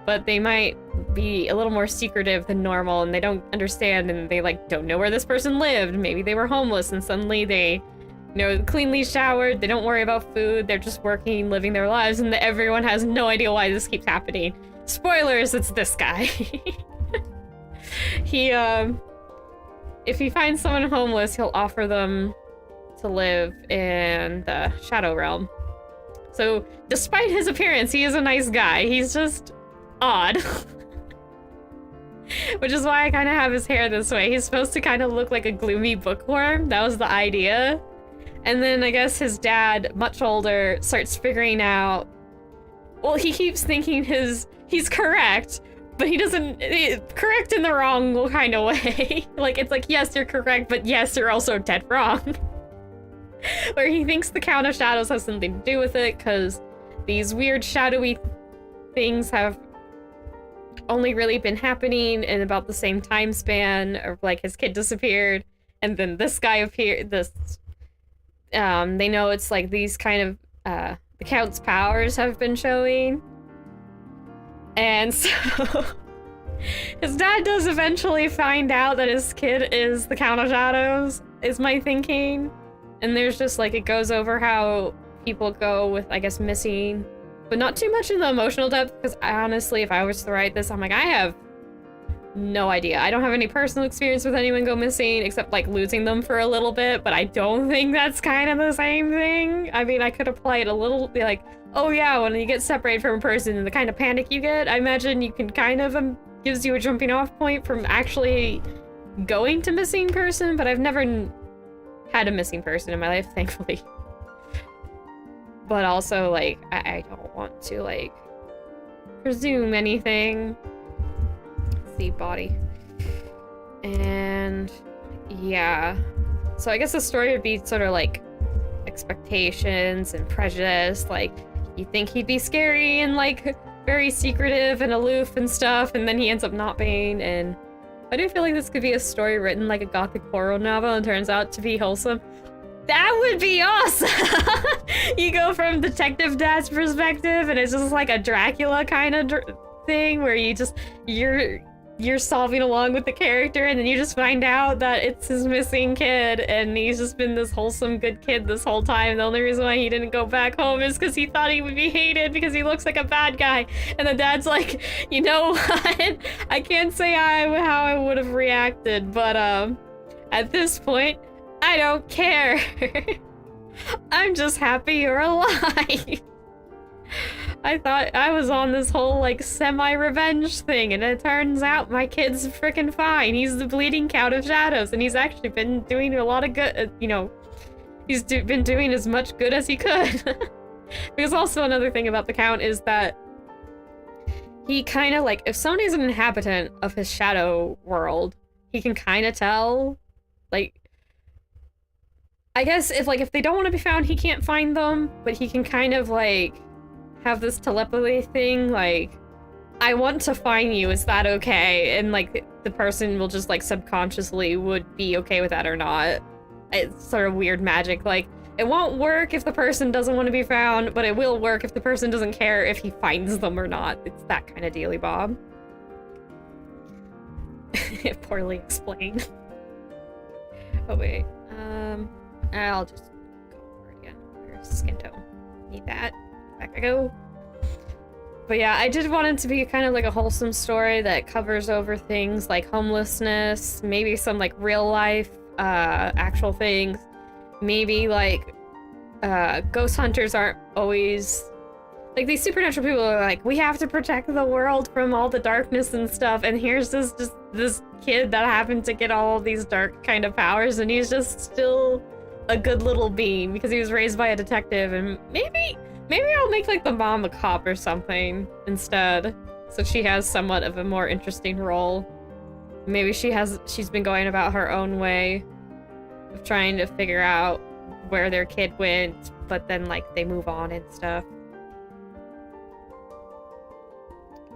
But they might be a little more secretive than normal, and they don't understand, and they like don't know where this person lived. Maybe they were homeless and suddenly they, you know, cleanly showered, they don't worry about food, they're just working, living their lives, and everyone has no idea why this keeps happening. Spoilers, it's this guy. He, if he finds someone homeless, he'll offer them to live in the Shadow Realm. So, despite his appearance, he is a nice guy. He's just odd. Which is why I kind of have his hair this way. He's supposed to kind of look like a gloomy bookworm. That was the idea. And then I guess his dad, much older, starts figuring out... Well, he keeps thinking he's correct, but he doesn't... correct in the wrong kind of way. Like, it's like, yes, you're correct, but yes, you're also dead wrong. Where he thinks the Count of Shadows has something to do with it, because these weird shadowy things have only really been happening in about the same time span, or like his kid disappeared, and then this guy appeared, they know it's like these kind of, the Count's powers have been showing. And so, his dad does eventually find out that his kid is the Count of Shadows, is my thinking. And there's just like, it goes over how people go with, I guess, missing, but not too much in the emotional depth, because honestly, if I was to write this, I'm like, I have no idea. I don't have any personal experience with anyone go missing, except like losing them for a little bit, but I don't think that's kind of the same thing. I mean, I could apply it a little, be like, oh yeah, when you get separated from a person and the kind of panic you get, I imagine you can kind of, gives you a jumping off point from actually going to missing person, but I've never had a missing person in my life, thankfully. But also, like, I don't want to, like, presume anything. Let's see, body. And, yeah. So I guess the story would be sort of, like, expectations and prejudice. Like, you think he'd be scary and, like, very secretive and aloof and stuff, and then he ends up not being, and I do feel like this could be a story written like a gothic horror novel and turns out to be wholesome. That would be awesome! You go from Detective Dad's perspective and it's just like a Dracula kind of thing where you're solving along with the character, and then you just find out that it's his missing kid and he's just been this wholesome good kid this whole time. The only reason why he didn't go back home is because he thought he would be hated because he looks like a bad guy. And the dad's like, you know what? I can't say how I would have reacted, but at this point, I don't care. I'm just happy you're alive. I thought I was on this whole, like, semi-revenge thing, and it turns out my kid's freaking fine. He's the bleeding Count of Shadows, and he's actually been doing a lot of good, you know, he's been doing as much good as he could. Because also another thing about the Count is that he kind of, like, if somebody's an inhabitant of his shadow world, he can kind of tell, like, I guess if they don't want to be found, he can't find them, but he can kind of, like, have this telepathy thing, like, I want to find you, is that okay? And, like, the person will just, like, subconsciously would be okay with that or not. It's sort of weird magic, like, it won't work if the person doesn't want to be found, but it will work if the person doesn't care if he finds them or not. It's that kind of dealy bob. Poorly explained. Oh, wait. I'll just go over it again. Where's skin tone? Need that. Back I go. But yeah, I did want it to be kind of like a wholesome story that covers over things like homelessness, maybe some like real life, actual things. Maybe like, ghost hunters aren't always, like these supernatural people are like, we have to protect the world from all the darkness and stuff, and here's this kid that happened to get all of these dark kind of powers, and he's just still a good little being because he was raised by a detective, and maybe I'll make like the mom a cop or something instead, so she has somewhat of a more interesting role. Maybe she's been going about her own way of trying to figure out where their kid went, but then like they move on and stuff.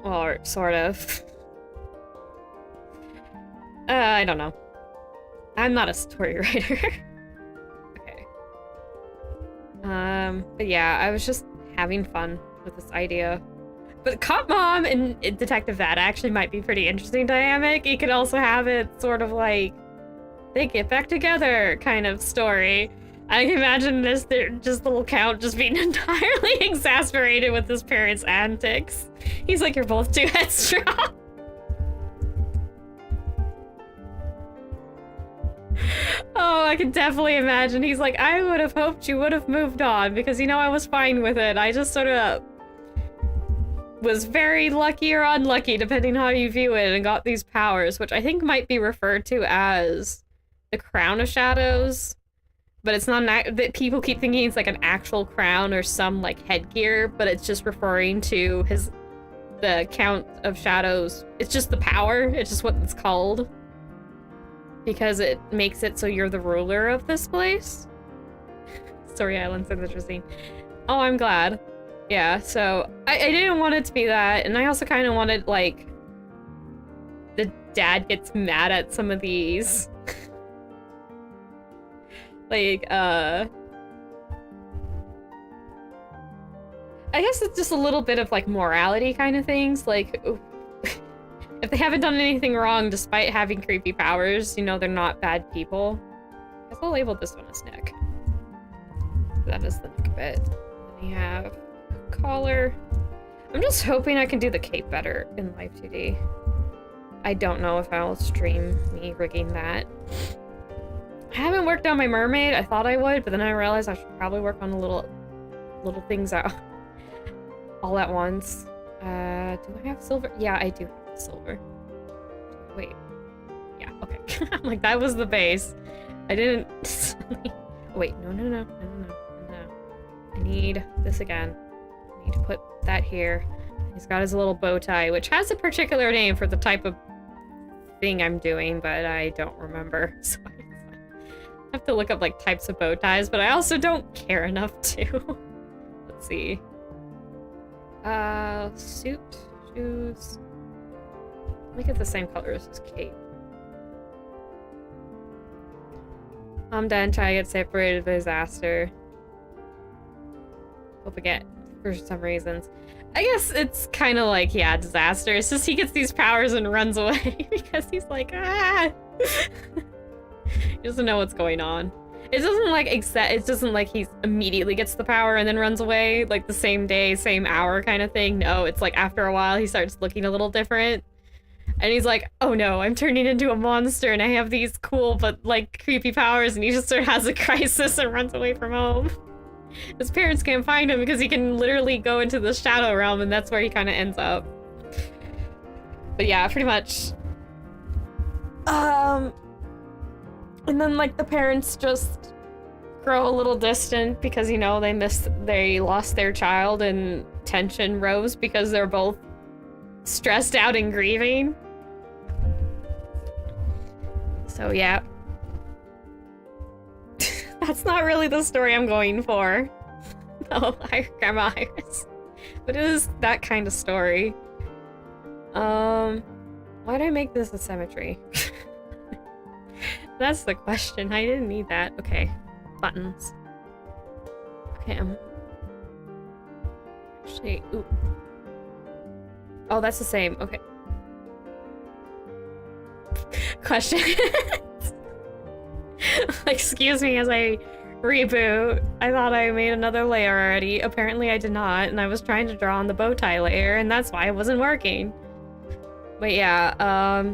Or sort of. I don't know. I'm not a story writer. Okay. But yeah, I was just having fun with this idea. But Cop Mom and Detective That actually might be pretty interesting dynamic. You could also have it sort of like they get back together kind of story. I can imagine this just little Count just being entirely exasperated with his parents' antics. He's like, you're both too headstrong. Oh, I can definitely imagine. He's like, I would have hoped you would have moved on because, you know, I was fine with it. I just sort of was very lucky or unlucky, depending how you view it, and got these powers, which I think might be referred to as the Crown of Shadows. But it's not that people keep thinking it's like an actual crown or some like headgear, but it's just referring to the Count of Shadows. It's just the power. It's just what it's called. Because it makes it so you're the ruler of this place. Story Island sounds interesting. Oh, I'm glad. Yeah, so I didn't want it to be that, and I also kind of wanted, like, the dad gets mad at some of these. Like, I guess it's just a little bit of, like, morality kind of things, like, if they haven't done anything wrong despite having creepy powers, you know, they're not bad people. I guess I'll label this one as Nick. That is the Nick bit. Then we have a collar. I'm just hoping I can do the cape better in Live2D. I don't know if I'll stream me rigging that. I haven't worked on my mermaid. I thought I would, but then I realized I should probably work on the little things out all at once. Do I have silver? Yeah, I do have silver. Wait. Yeah, okay. I'm like, that was the base. I didn't... Wait, no. I need this again. I need to put that here. He's got his little bow tie, which has a particular name for the type of thing I'm doing, but I don't remember. So I have to look up, like, types of bow ties, but I also don't care enough to. Let's see. Suit, shoes. Make it the same color as his cape. I'm done trying to get separated by disaster. Hope again, for some reasons. I guess it's kind of like, yeah, disaster. It's just he gets these powers and runs away because he's like, ah! He doesn't know what's going on. It doesn't like it doesn't like he immediately gets the power and then runs away, like the same day, same hour kind of thing. No, it's like after a while he starts looking a little different. And he's like, oh no, I'm turning into a monster and I have these cool but like creepy powers, and he just sort of has a crisis and runs away from home. His parents can't find him because he can literally go into the shadow realm, and that's where he kind of ends up. But yeah, pretty much. And then like the parents just grow a little distant because, you know, they lost their child, and tension rose because they're both stressed out and grieving. So yeah. That's not really the story I'm going for. No, Grandma Iris. But it is that kind of story. Why did I make this a cemetery? That's the question. I didn't need that. Okay. Buttons. Okay, actually, ooh. Oh, that's the same. Okay. Question. Excuse me as I reboot. I thought I made another layer already. Apparently I did not, and I was trying to draw on the bow tie layer, and that's why it wasn't working. But yeah, I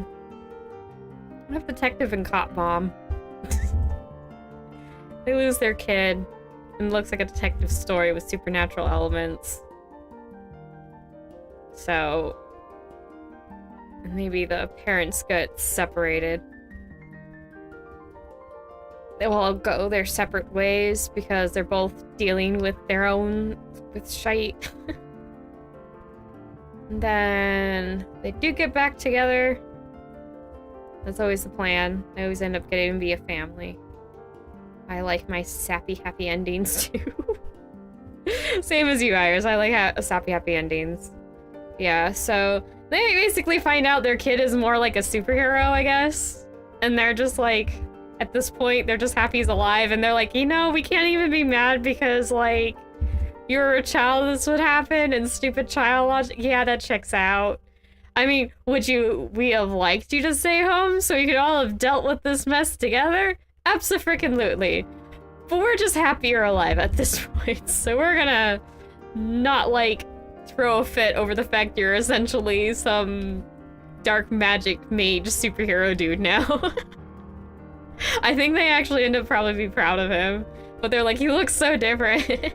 have Detective and Cop Mom. They lose their kid, and it looks like a detective story with supernatural elements. So maybe the parents get separated. They will all go their separate ways because they're both dealing with their own shite. And then they do get back together. That's always the plan. They always end up getting to be a family. I like my sappy happy endings too. Same as you, Iris. I like sappy happy endings. Yeah, so they basically find out their kid is more like a superhero, I guess. And they're just like, at this point, they're just happy he's alive. And they're like, you know, we can't even be mad because, like, you're a child, this would happen, and stupid child logic. Yeah, that checks out. I mean, we have liked you to stay home so we could all have dealt with this mess together? Abso-freaking-lutely. But we're just happy you're alive at this point, so we're gonna not, like, throw a fit over the fact you're essentially some dark magic mage superhero dude now. I think they actually end up probably be proud of him, but they're like, he looks so different.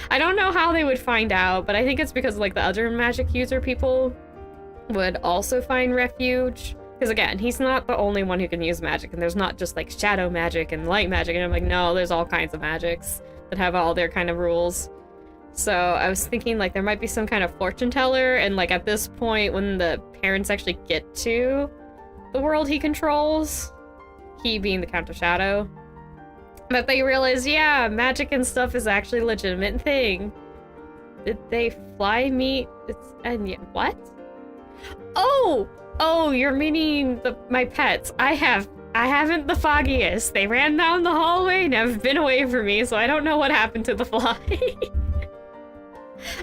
I don't know how they would find out, but I think it's because, like, the other magic user people would also find refuge. Because, again, he's not the only one who can use magic, and there's not just, like, shadow magic and light magic, and I'm like, no, there's all kinds of magics that have all their kind of rules. So I was thinking, like, there might be some kind of fortune teller, and, like, at this point, when the parents actually get to the world he controls, he being the Count of Shadow, that they realize, yeah, magic and stuff is actually a legitimate thing. Did they fly me? What? Oh, you're meaning my pets. I haven't the foggiest. They ran down the hallway and have been away from me, so I don't know what happened to the fly.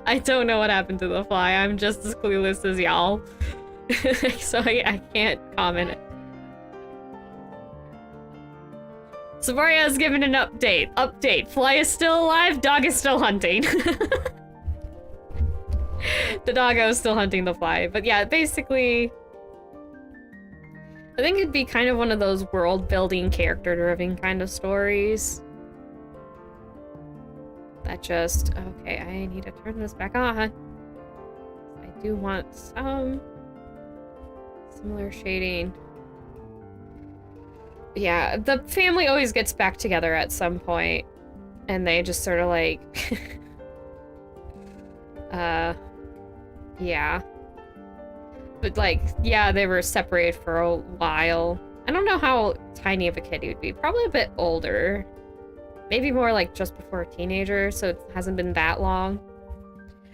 I don't know what happened to the fly. I'm just as clueless as y'all. So I can't comment. Saboria has given an update. Update. Fly is still alive, dog is still hunting. The doggo is still hunting the fly. But yeah, basically, I think it'd be kind of one of those world-building, character-driven kind of stories. That just... Okay, I need to turn this back on. I do want some similar shading. Yeah, the family always gets back together at some point, and they just sort of like... yeah. But like, yeah, they were separated for a while. I don't know how tiny of a kid he would be. Probably a bit older. Maybe more like just before a teenager, so it hasn't been that long.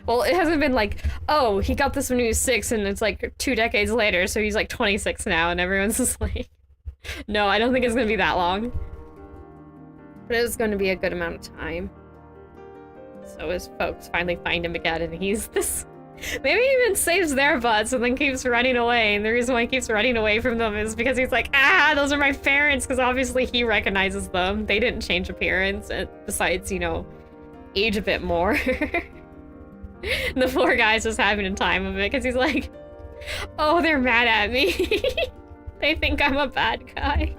Well, it hasn't been like, oh, he got this when he was 6 and it's like 2 decades later, so he's like 26 now, and everyone's just like... No, I don't think it's gonna be that long. But it's gonna be a good amount of time. So his folks finally find him again, and he's this... Maybe he even saves their butts and then keeps running away, and the reason why he keeps running away from them is because he's like, ah, those are my parents, because obviously he recognizes them. They didn't change appearance, and besides, you know, age a bit more. The poor guy's just having a time of it, because he's like, oh, they're mad at me. They think I'm a bad guy.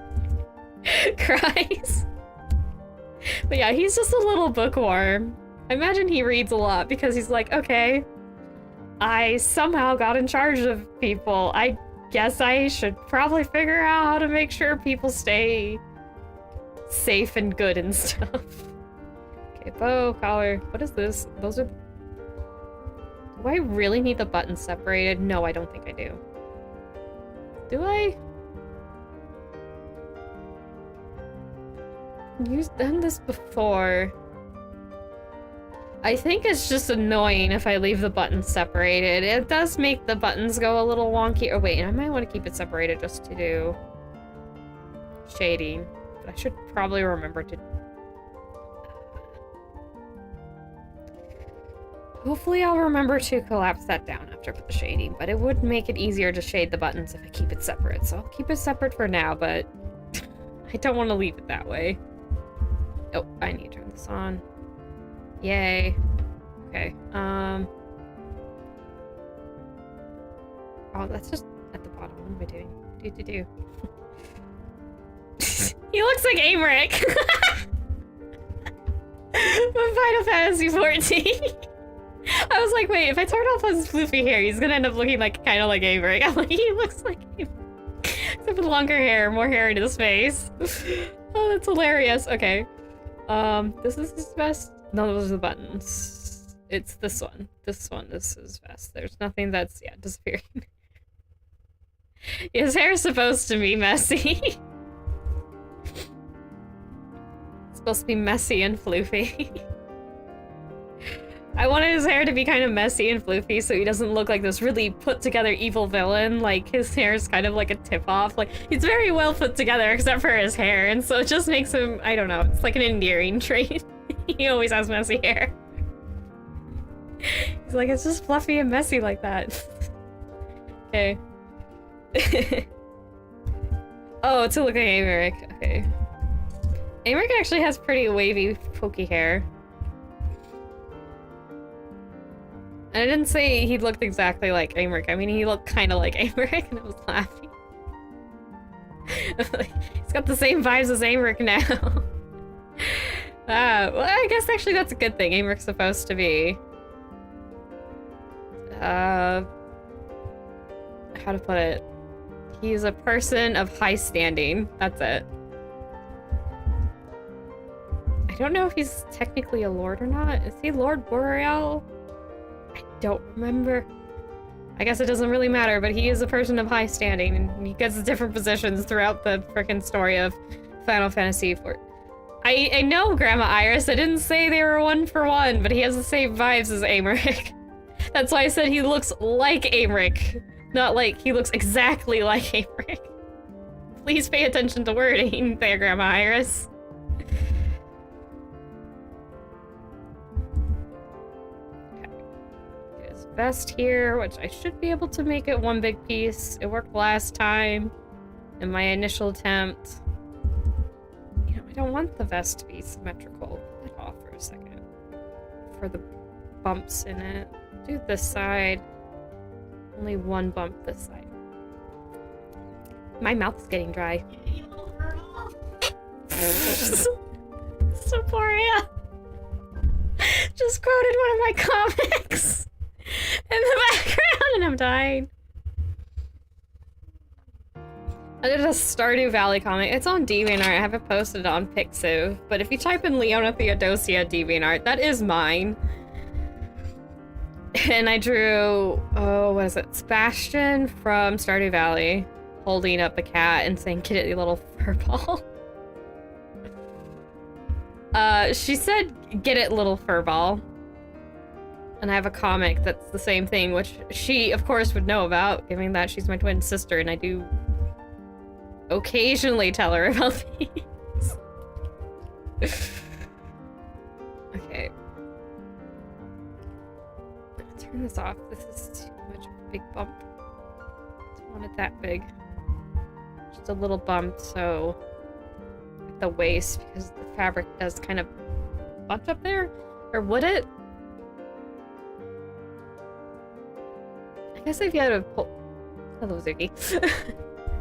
Cries. But yeah, he's just a little bookworm. I imagine he reads a lot because he's like, okay, I somehow got in charge of people. I guess I should probably figure out how to make sure people stay safe and good and stuff. Okay, bow, collar. What is this? Those are... Do I really need the buttons separated? No, I don't think I do. Do I? You've done this before. I think it's just annoying if I leave the buttons separated. It does make the buttons go a little wonky. Oh wait, I might want to keep it separated just to do shading. But I should probably remember to... Hopefully I'll remember to collapse that down after I put the shading, but it would make it easier to shade the buttons if I keep it separate. So I'll keep it separate for now, but I don't want to leave it that way. Oh, I need to turn this on. Yay. Okay, oh, that's just at the bottom. What am I doing? Do. He looks like Amric! From Final Fantasy 14. I was like, wait, if I turn off his floofy hair, he's gonna end up looking like kind of like Amric. I'm like, he looks like Amric. Except with longer hair, more hair in his face. Oh, that's hilarious. Okay. This is his vest. No, those are the buttons. It's this one. This one is his vest. There's nothing that's, yeah, disappearing. His hair is supposed to be messy. It's supposed to be messy and floofy. I wanted his hair to be kind of messy and floofy so he doesn't look like this really put-together evil villain. Like, his hair is kind of like a tip-off. Like, he's very well put together except for his hair, and so it just makes him, I don't know, it's like an endearing trait. He always has messy hair. He's like, it's just fluffy and messy like that. Okay. Oh, to look like Amaric. Okay. Amaric actually has pretty wavy, pokey hair. And I didn't say he looked exactly like Amaric. I mean, he looked kind of like Amaric, and I was laughing. He's got the same vibes as Amaric now. Well, I guess actually that's a good thing. Amaric's supposed to be... how to put it? He's a person of high standing. That's it. I don't know if he's technically a lord or not. Is he Lord Boreal? I don't remember. I guess it doesn't really matter, but he is a person of high standing, and he gets different positions throughout the frickin' story of Final Fantasy IV. I know Grandma Iris. I didn't say they were one for one, but he has the same vibes as Amaric. That's why I said he looks like Amaric, not like he looks exactly like Amaric. Please pay attention to wording there, Grandma Iris. Vest here, which I should be able to make it one big piece. It worked last time in my initial attempt. You know, I don't want the vest to be symmetrical. Put it off for a second. For the bumps in it. Do this side. Only one bump this side. My mouth's getting dry. Sephoria just quoted one of my comics in the background, and I'm dying. I did a Stardew Valley comic. It's on DeviantArt. I haven't posted it on Pixiv, but if you type in Leona Theodosia DeviantArt, that is mine. And I drew, oh, what is it? Sebastian from Stardew Valley holding up a cat and saying, "Get it, you little furball." She said, "Get it, little furball." And I have a comic that's the same thing, which she, of course, would know about, given that she's my twin sister, and I do occasionally tell her about these. Okay. Turn this off. This is too much of a big bump. I don't want it that big. Just a little bump, so at the waist, because the fabric does kind of bunch up there. Or would it? I guess if you had to pull... Hello, Zuki.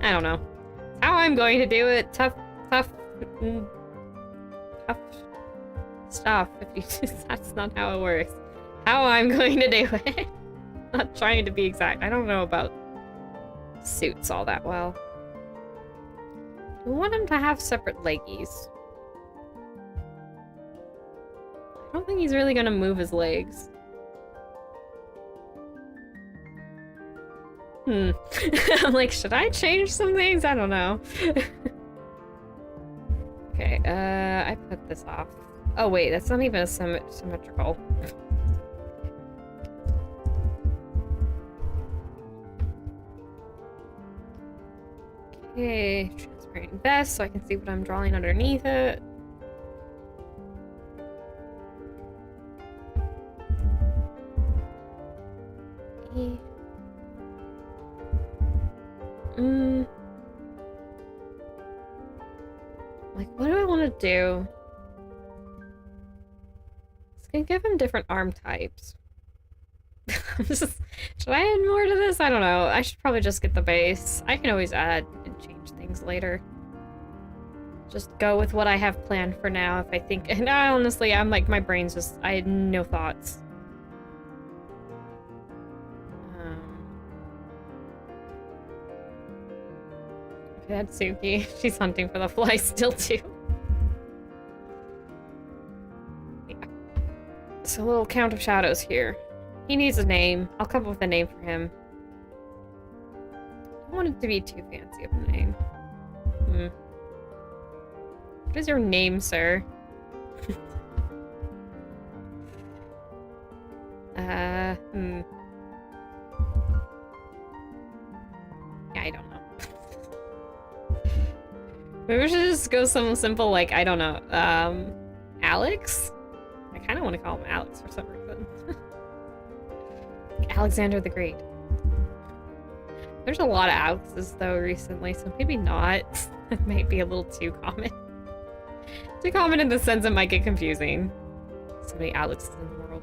I don't know. It's how I'm going to do it. Tough stuff. If you just, that's not how it works. How I'm going to do it. Not trying to be exact. I don't know about suits all that well. I want him to have separate leggies. I don't think he's really gonna move his legs. I'm like, should I change some things? I don't know. Okay, I put this off. Oh wait, that's not even a symmetrical. Okay, transparent vest so I can see what I'm drawing underneath it. Okay. Like, what do I want to do? It's gonna give him different arm types. Should I add more to this? I don't know. I should probably just get the base. I can always add and change things later. Just go with what I have planned for now if I think... And honestly, I'm like, my brain's just... I had no thoughts. That's Suki. She's hunting for the fly still too. Yeah. So a little Count of Shadows here. He needs a name. I'll come up with a name for him. I don't want it to be too fancy of a name. What is your name, sir? Yeah, I don't know. Maybe we should just go some simple, like, I don't know, Alex? I kind of want to call him Alex for some reason. Like Alexander the Great. There's a lot of Alexes though recently, so maybe not. It might be a little too common. Too common in the sense it might get confusing. So many Alexes in the world.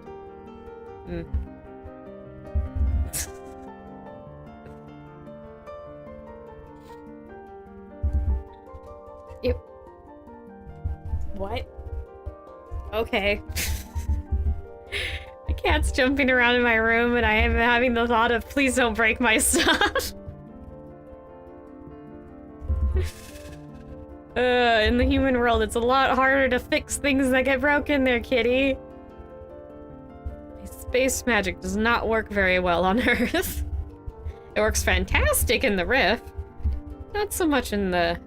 Yep. What? Okay. My cat's jumping around in my room and I am having the thought of please don't break my stuff. In the human world, it's a lot harder to fix things that get broken there, kitty. Space magic does not work very well on Earth. It works fantastic in the Rift. Not so much in the...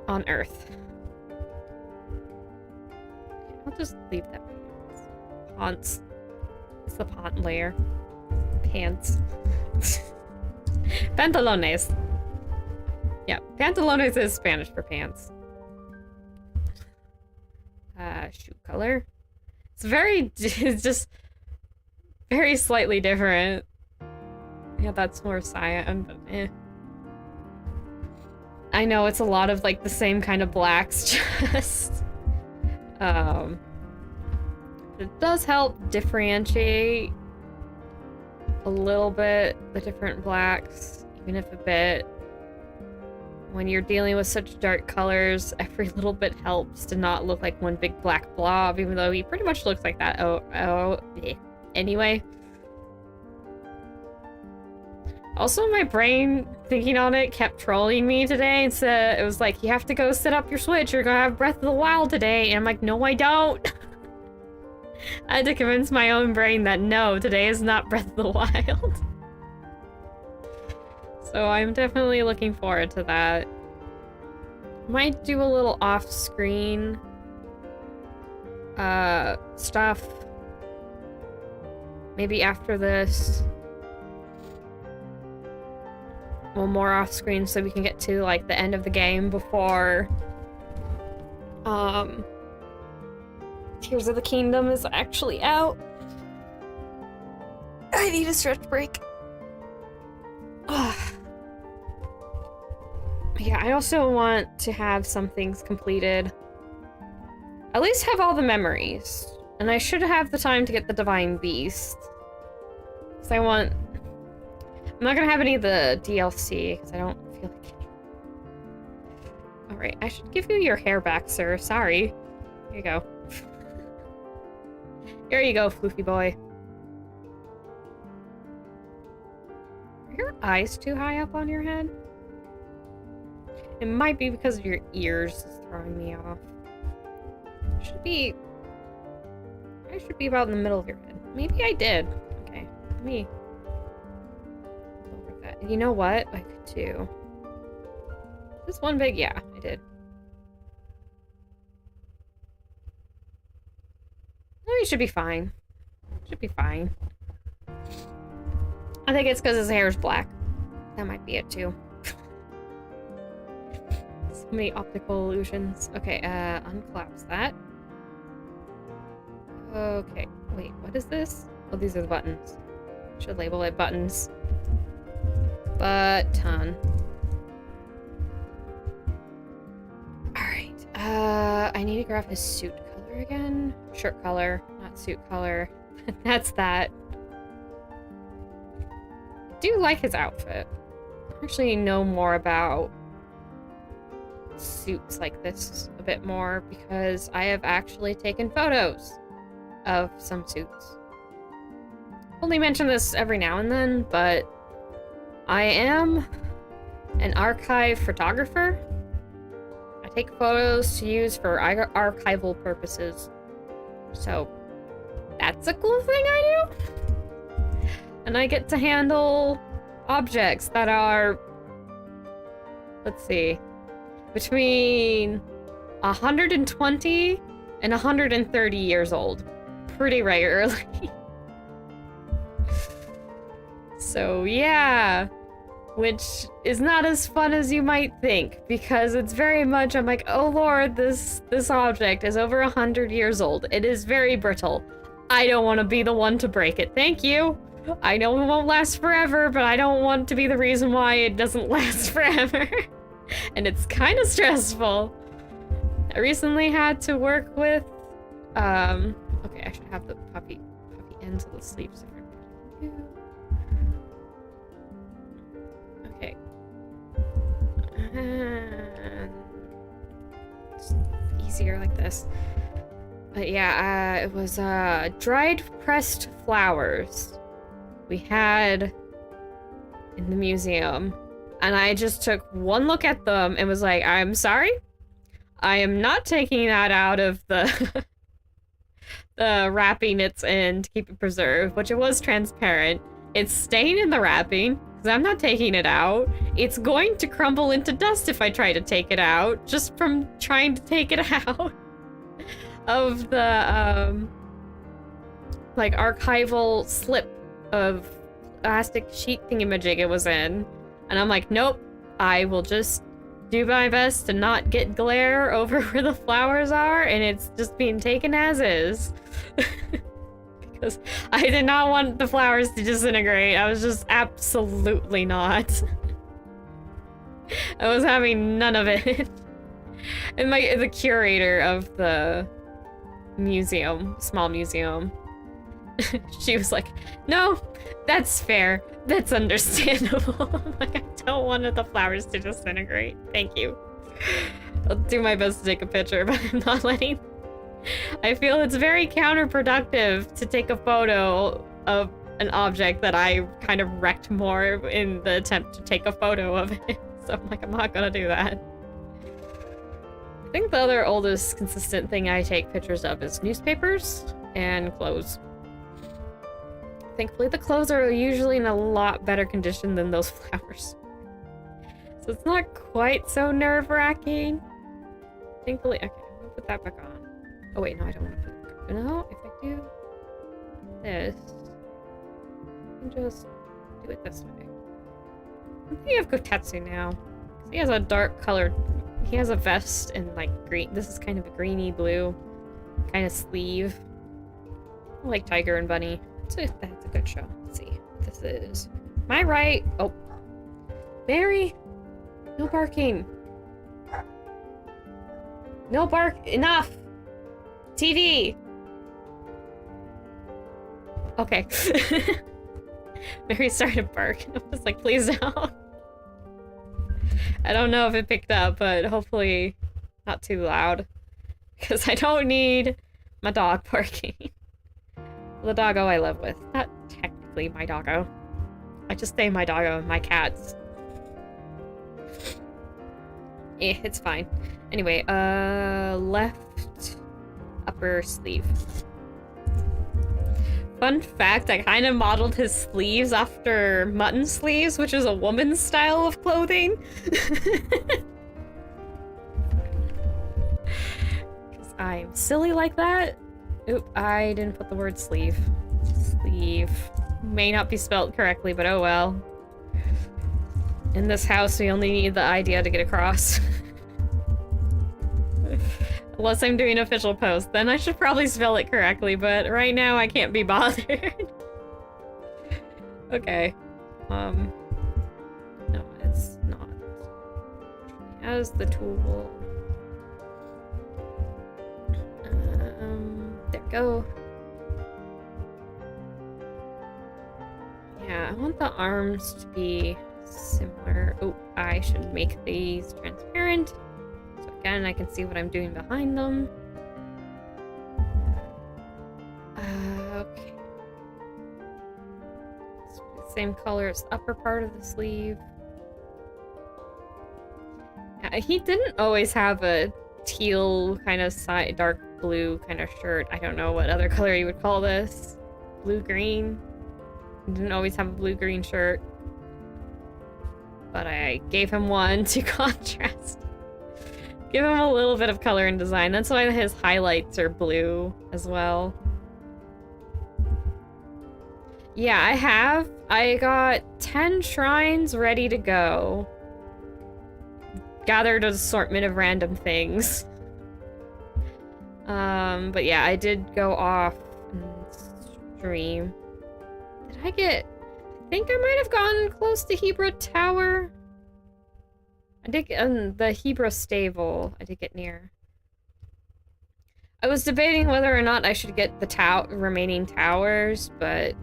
on Earth. I'll just leave that. Pants. It's the pant layer. Pants. Pantalones. Yeah, pantalones is Spanish for pants. Shoe color. It's just very slightly different. Yeah, that's more cyan, but eh. I know it's a lot of like the same kind of blacks, just it does help differentiate a little bit the different blacks, even if a bit. When you're dealing with such dark colors, every little bit helps to not look like one big black blob, even though he pretty much looks like that. Yeah. Anyway. Also, my brain, thinking on it, kept trolling me today and said, it was like, you have to go set up your Switch, you're gonna have Breath of the Wild today. And I'm like, no, I don't. I had to convince my own brain that no, today is not Breath of the Wild. So I'm definitely looking forward to that. Might do a little off-screen stuff. Maybe after this. Well, more off-screen so we can get to like the end of the game before Tears of the Kingdom is actually out. I need a stretch break. Yeah, I also want to have some things completed. At least have all the memories. And I should have the time to get the Divine Beast. Because I'm not gonna have any of the DLC, because I don't feel like it. Alright, I should give you your hair back, sir. Sorry. Here you go. Here you go, floofy boy. Are your eyes too high up on your head? It might be because of your ears is throwing me off. I should be about in the middle of your head. Maybe I did. Okay, let me lower that. You know what? I could do this one big. Yeah, I did. No, you should be fine. Should be fine. I think it's because his hair is black. That might be it too. So many optical illusions. Okay, uncollapse that. Okay, wait, what is this? Oh, these are the buttons. Should label it buttons. Button. Alright, I need to grab his suit color again. Shirt color, not suit color. That's that. I do like his outfit. I actually know more about suits like this a bit more because I have actually taken photos of some suits. Only mention this every now and then, but I am an archive photographer. I take photos to use for archival purposes. So that's a cool thing I do. And I get to handle objects that are, let's see, between 120 and 130 years old. Pretty regularly. So yeah, which is not as fun as you might think, because it's very much, I'm like, oh lord, this object is over 100 years old. It is very brittle. I don't want to be the one to break it. Thank you. I know it won't last forever, but I don't want to be the reason why it doesn't last forever. And it's kind of stressful. I recently had to work with, okay, I should have the puppy ends of the sleeves different. Okay. It's easier like this. But yeah, it was dried pressed flowers we had in the museum. And I just took one look at them and was like, I'm sorry? I am not taking that out of the the wrapping it's in to keep it preserved, which it was transparent. It's staying in the wrapping, because I'm not taking it out. It's going to crumble into dust if I try to take it out, just from trying to take it out of the, like, archival slip of plastic sheet thingamajig it was in. And I'm like, nope, I will just do my best to not get glare over where the flowers are, and it's just being taken as is. Because I did not want the flowers to disintegrate. I was just absolutely not. I was having none of it. And the curator of the museum, small museum, she was like, no, that's fair. That's understandable. I'm like, I don't want the flowers to disintegrate. Thank you. I'll do my best to take a picture, but I'm not letting... I feel it's very counterproductive to take a photo of an object that I kind of wrecked more in the attempt to take a photo of it. So I'm like, I'm not gonna do that. I think the other oldest consistent thing I take pictures of is newspapers and clothes. Thankfully, the clothes are usually in a lot better condition than those flowers. So it's not quite so nerve-wracking. Thankfully, okay, I'm gonna put that back on. Oh wait, no, I don't want to put it. No, if I do this, I can just do it this way. I'm thinking of Kotetsu now. He has a dark colored, he has a vest in like green. This is kind of a greeny blue kind of sleeve. I like Tiger and Bunny. That's a good show. Let's see what this is. Am I right? Oh. Mary! No barking. No bark. Enough! TV! Okay. Mary started to bark. I was like, please don't. I don't know if it picked up, but hopefully not too loud. Because I don't need my dog barking. The doggo I live with. Not technically my doggo. I just say my doggo and my cats. It's fine. Anyway, left upper sleeve. Fun fact, I kind of modeled his sleeves after mutton sleeves, which is a woman's style of clothing. Because I'm silly like that. Oop, I didn't put the word sleeve. Sleeve. May not be spelled correctly, but oh well. In this house, we only need the idea to get across. Unless I'm doing official post, then I should probably spell it correctly, but right now I can't be bothered. Okay. No, it's not. As the tool. There we go. Yeah, I want the arms to be similar. Oh, I should make these transparent. So again, I can see what I'm doing behind them. Okay. Same color as the upper part of the sleeve. Yeah, he didn't always have a teal kind of dark blue kind of shirt. I don't know what other color you would call this. Blue-green. He didn't always have a blue-green shirt. But I gave him one to contrast. Give him a little bit of color and design. That's why his highlights are blue as well. Yeah, I have. I got 10 shrines ready to go. Gathered an assortment of random things. But yeah, I did go off and stream. Did I get... I think I might have gotten close to Hebra Tower. I did get the Hebra Stable. I did get near. I was debating whether or not I should get the remaining towers, but...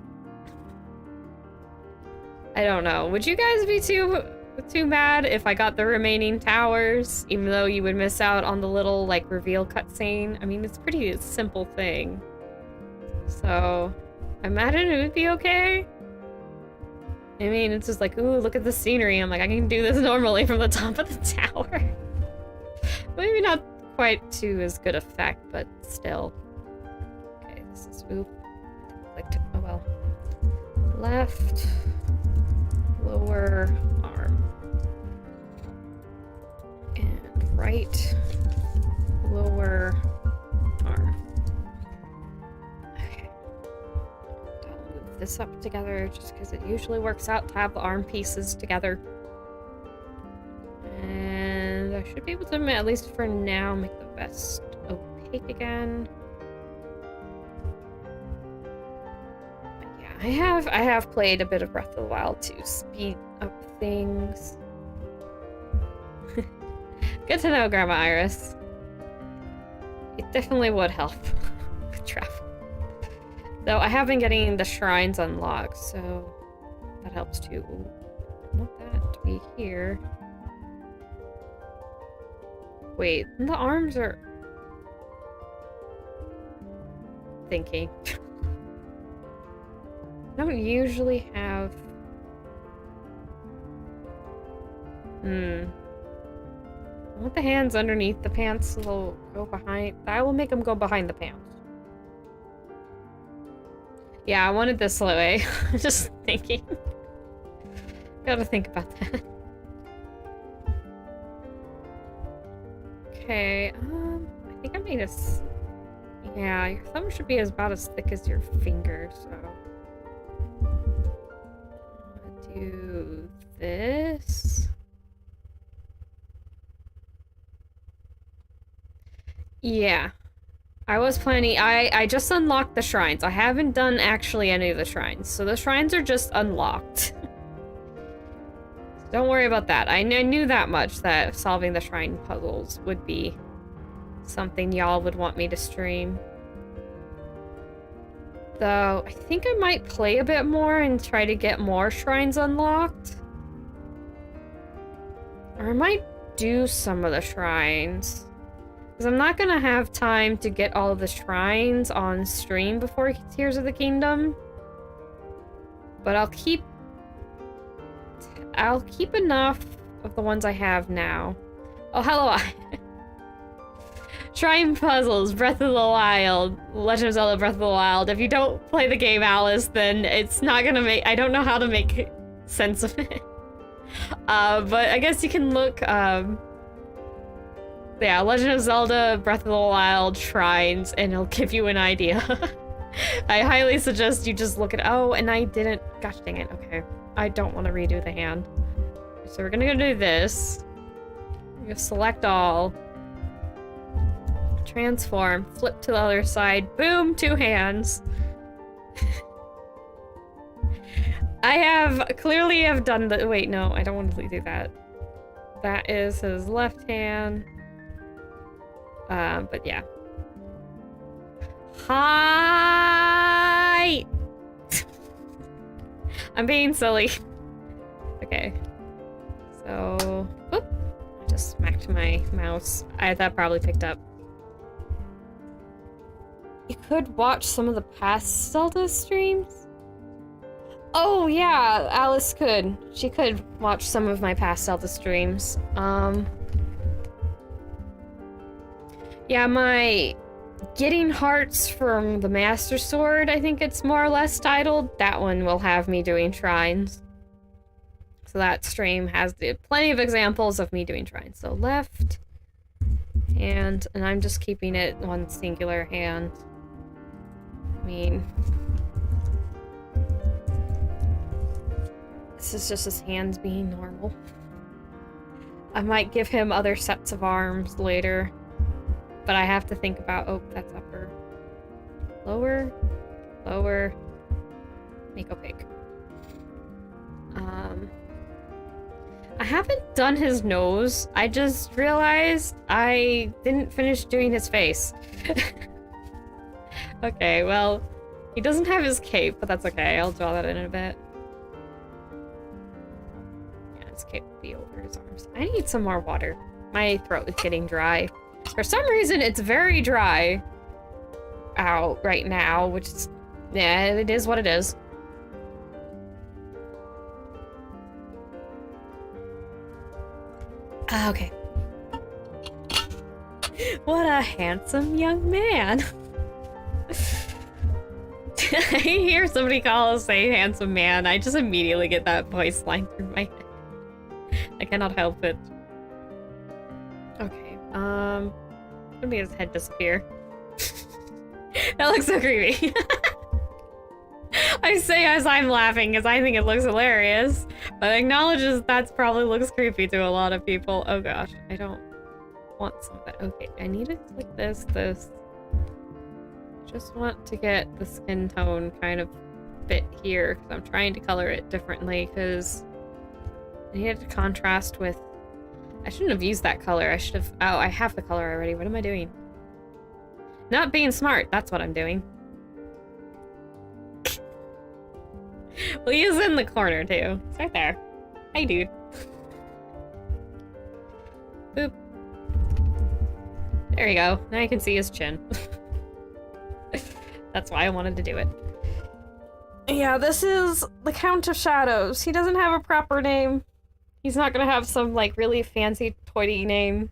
I don't know. Would you guys be too mad if I got the remaining towers, even though you would miss out on the little, like, reveal cutscene? I mean, it's a pretty simple thing. So, I imagine it would be okay. I mean, it's just like, ooh, look at the scenery. I'm like, I can do this normally from the top of the tower. Maybe not quite to as good effect, but still. Okay, this is, oop. Clicked, oh well. Left. Lower arm. And right. Lower arm. Okay. I'll move this up together just because it usually works out to have the arm pieces together. And I should be able to, at least for now, make the vest opaque again. I have played a bit of Breath of the Wild to speed up things. Good to know, Grandma Iris. It definitely would help with travel. Though I have been getting the shrines unlocked, so that helps too. Ooh, I want that to be here. Wait, the arms are... Thinking. I don't usually have... I want the hands underneath the pants, so they'll go behind... I will make them go behind the pants. Yeah, I wanted this way. I'm just thinking. Gotta think about that. Okay, I think I made a... Yeah, your thumb should be about as thick as your finger, so... Do this. Yeah. I was planning... I just unlocked the shrines. I haven't done actually any of the shrines. So the shrines are just unlocked. Don't worry about that. I knew that much, that solving the shrine puzzles would be something y'all would want me to stream. Though, I think I might play a bit more and try to get more shrines unlocked. Or I might do some of the shrines. Because I'm not gonna have time to get all of the shrines on stream before Tears of the Kingdom. But I'll keep enough of the ones I have now. Oh, hello. Shrine puzzles, Breath of the Wild, Legend of Zelda Breath of the Wild. If you don't play the game, Alice, then it's not gonna make... I don't know how to make sense of it. But I guess you can look, yeah, Legend of Zelda Breath of the Wild shrines, and it'll give you an idea. I highly suggest you just look at... Oh, and I didn't... Gosh dang it, okay. I don't want to redo the hand. So we're gonna go do this. We're gonna select all. Transform, flip to the other side, boom, 2 hands. I clearly have done the... Wait, no, I don't want to do that. That is his left hand. But yeah. Hi! I'm being silly. Okay. So, whoop. I just smacked my mouse. That probably picked up. You could watch some of the past Zelda streams? Oh yeah, Alice could. She could watch some of my past Zelda streams. Yeah, my Getting Hearts from the Master Sword, I think it's more or less titled. That one will have me doing shrines. So that stream has plenty of examples of me doing shrines. So left hand, and I'm just keeping it one singular hand. I mean, this is just his hands being normal. I might give him other sets of arms later, but I have to think about... Oh, that's upper. Lower, lower, Make opaque. I haven't done his nose. I just realized I didn't finish doing his face. Okay, well, he doesn't have his cape, but that's okay. I'll draw that in a bit. Yeah, his cape will be over his arms. I need some more water. My throat is getting dry. For some reason, it's very dry out right now, which is, yeah, it is what it is. Okay. What a handsome young man. I hear somebody say handsome man. I just immediately get that voice line through my head. I cannot help it. Okay, let me his head disappear. That looks so creepy. I say as I'm laughing because I think it looks hilarious, but acknowledges that probably looks creepy to a lot of people. Oh gosh, I don't want some of that. Okay, I need to click this. Just want to get the skin tone kind of fit here because I'm trying to color it differently because I needed to contrast with. I shouldn't have used that color. I should have. Oh, I have the color already. What am I doing? Not being smart. That's what I'm doing. Well, he is in the corner too. It's right there. Hey, dude. Boop. There you go. Now I can see his chin. That's why I wanted to do it. Yeah, this is the Count of Shadows. He doesn't have a proper name. He's not gonna have some, like, really fancy, toity name.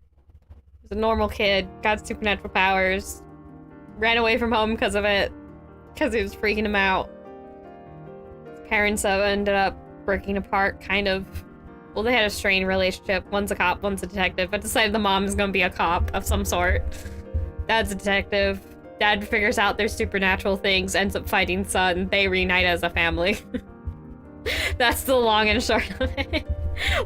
He's a normal kid, got supernatural powers, ran away from home because of it, because it was freaking him out. His parents have ended up breaking apart, kind of. Well, they had a strained relationship. One's a cop, one's a detective, but decided the mom is gonna be a cop of some sort. Dad's a detective. Dad figures out there's supernatural things, ends up fighting son. They reunite as a family. That's the long and short of it.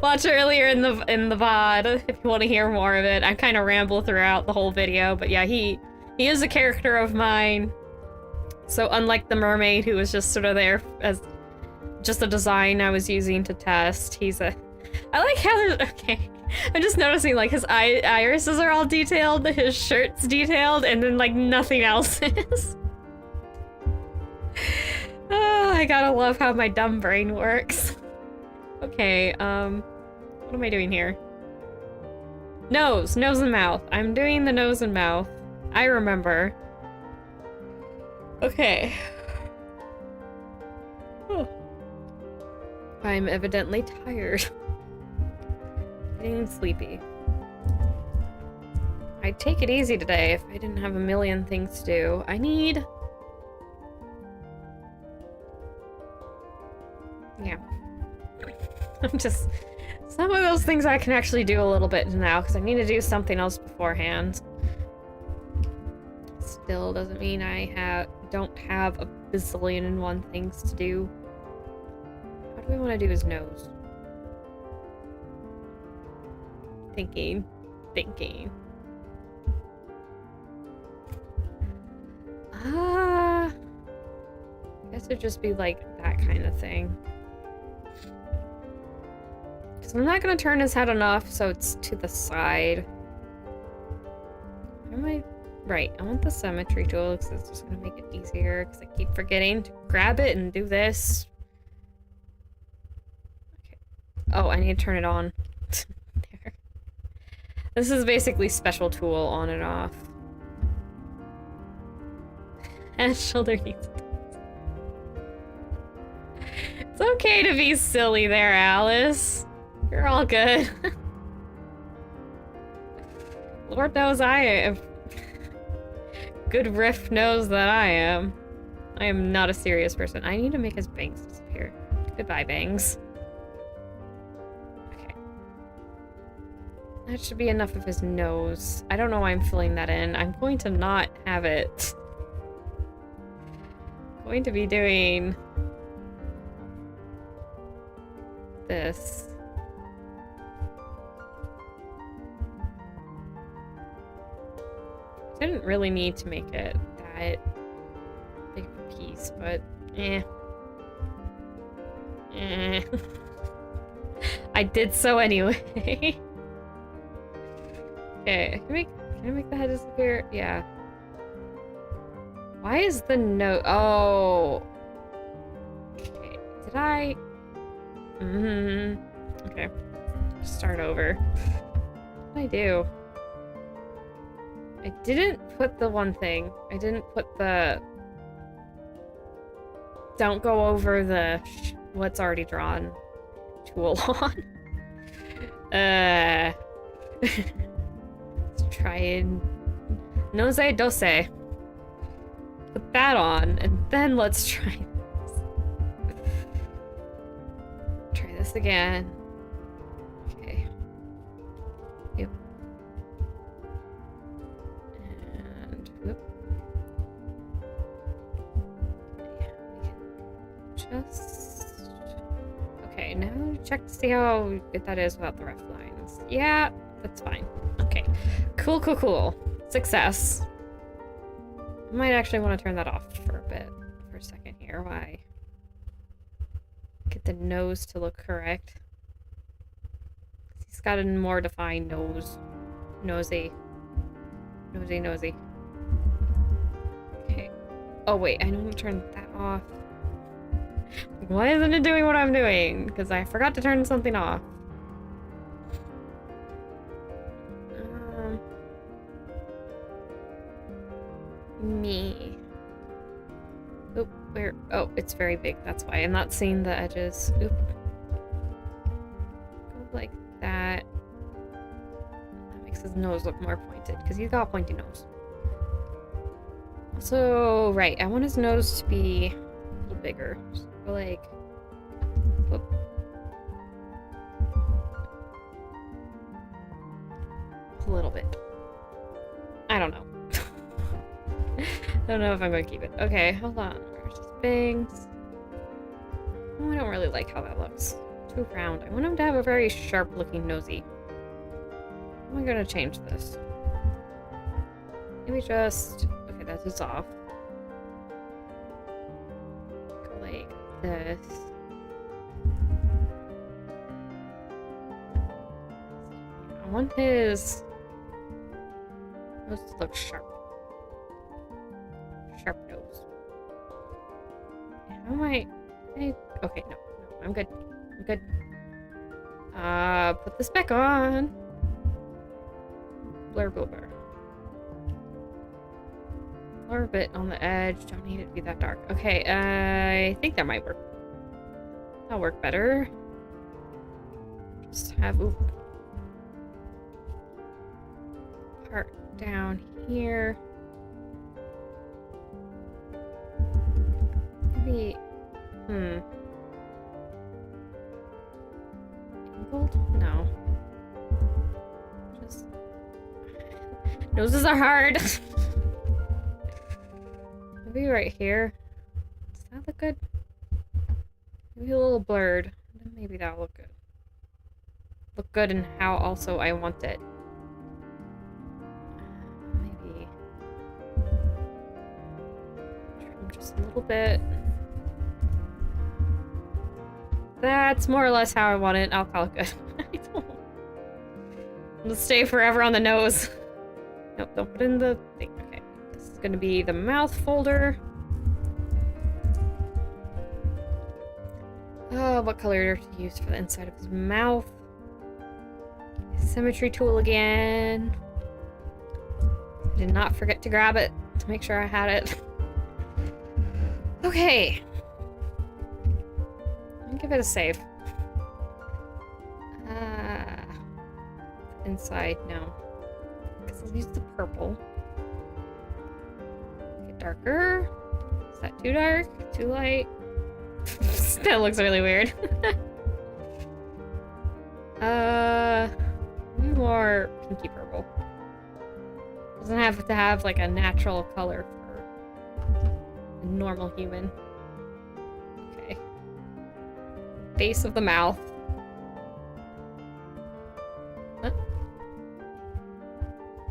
Watch earlier in the VOD if you want to hear more of it. I kind of ramble throughout the whole video, but yeah, he is a character of mine. So unlike the mermaid who was just sort of there as just a design I was using to test, he's a... I like how there's... Okay. I'm just noticing, like, his irises are all detailed, his shirt's detailed, and then, like, nothing else is. Oh, I gotta love how my dumb brain works. Okay, what am I doing here? Nose and mouth. I'm doing the nose and mouth. I remember. Okay. Oh. I'm evidently tired. Getting sleepy. I'd take it easy today if I didn't have a million things to do. I need... Yeah. I'm just... Some of those things I can actually do a little bit now, because I need to do something else beforehand. Still doesn't mean I don't have a bazillion and one things to do. How do we want to do his nose? Thinking. I guess it'd just be like that kind of thing. Because I'm not gonna turn his head enough so it's to the side. Am I right? I want the symmetry tool because it's just gonna make it easier because I keep forgetting to grab it and do this. Okay. Oh, I need to turn it on. There. This is basically special tool on and off. And shoulder needs it. It's okay to be silly there, Alice. You're all good. Lord knows I am. Good riff knows that I am. I am not a serious person. I need to make his bangs disappear. Goodbye, bangs. Okay. That should be enough of his nose. I don't know why I'm filling that in. I'm going to not have it. I'm going to be doing this. Didn't really need to make it that big of a piece, but eh. Eh. I did so anyway. Okay, can I make the head disappear? Yeah. Why is the note? Oh. Okay, did I? Okay. Start over. What did I do? I didn't put the one thing. I didn't put the... Don't go over the what's already drawn tool on. Let's try and... Nose dose. Put that on, and then let's try this. Try this again. Okay. Yep. And whoop. Yeah, we can just... Okay, now check to see how good that is without the rough lines. Yeah, that's fine. Okay. Cool, cool, cool. Success. I might actually want to turn that off for a second here. Why? Get the nose to look correct. He's got a more defined nose. Nosy. Nosy. Okay. Oh wait, I need to turn that off. Why isn't it doing what I'm doing? Because I forgot to turn something off. Me. Oop, where? Oh, it's very big. That's why I'm not seeing the edges. Oop. Go like that. That makes his nose look more pointed because he's got a pointy nose. Also, right, I want his nose to be a little bigger. So go like, whoop. A little bit. I don't know. I don't know if I'm going to keep it. Okay, hold on. Where's his bangs? Oh, I don't really like how that looks. Too round. I want him to have a very sharp-looking nosy. How am I going to change this? Maybe just... Okay, that is off. Go like this. I want his nose to look sharp. Sharp nose. How am I... Okay, no, I'm good. I'm good. Put this back on. Blur. Blur a bit on the edge. Don't need it to be that dark. Okay, I think that might work. That'll work better. Just have... Ooh. Part down here. Maybe... Angled? No. Just... Noses are hard! Maybe right here. Does that look good? Maybe a little blurred. Maybe that'll look good. Look good in how also I want it. Maybe... Trim just a little bit. That's more or less how I want it. I'll call it good. I don't... It'll stay forever on the nose. Nope, don't put in the thing. Okay. This is gonna be the mouth folder. What color to use for the inside of his mouth? Symmetry tool again. I did not forget to grab it to make sure I had it. Okay. I'll give it a save. Inside, no. Because I'll use the purple. Make it darker. Is that too dark? Too light? That looks really weird. More pinky purple. Doesn't have to have like a natural color for a normal human. Okay. Base of the mouth. Huh?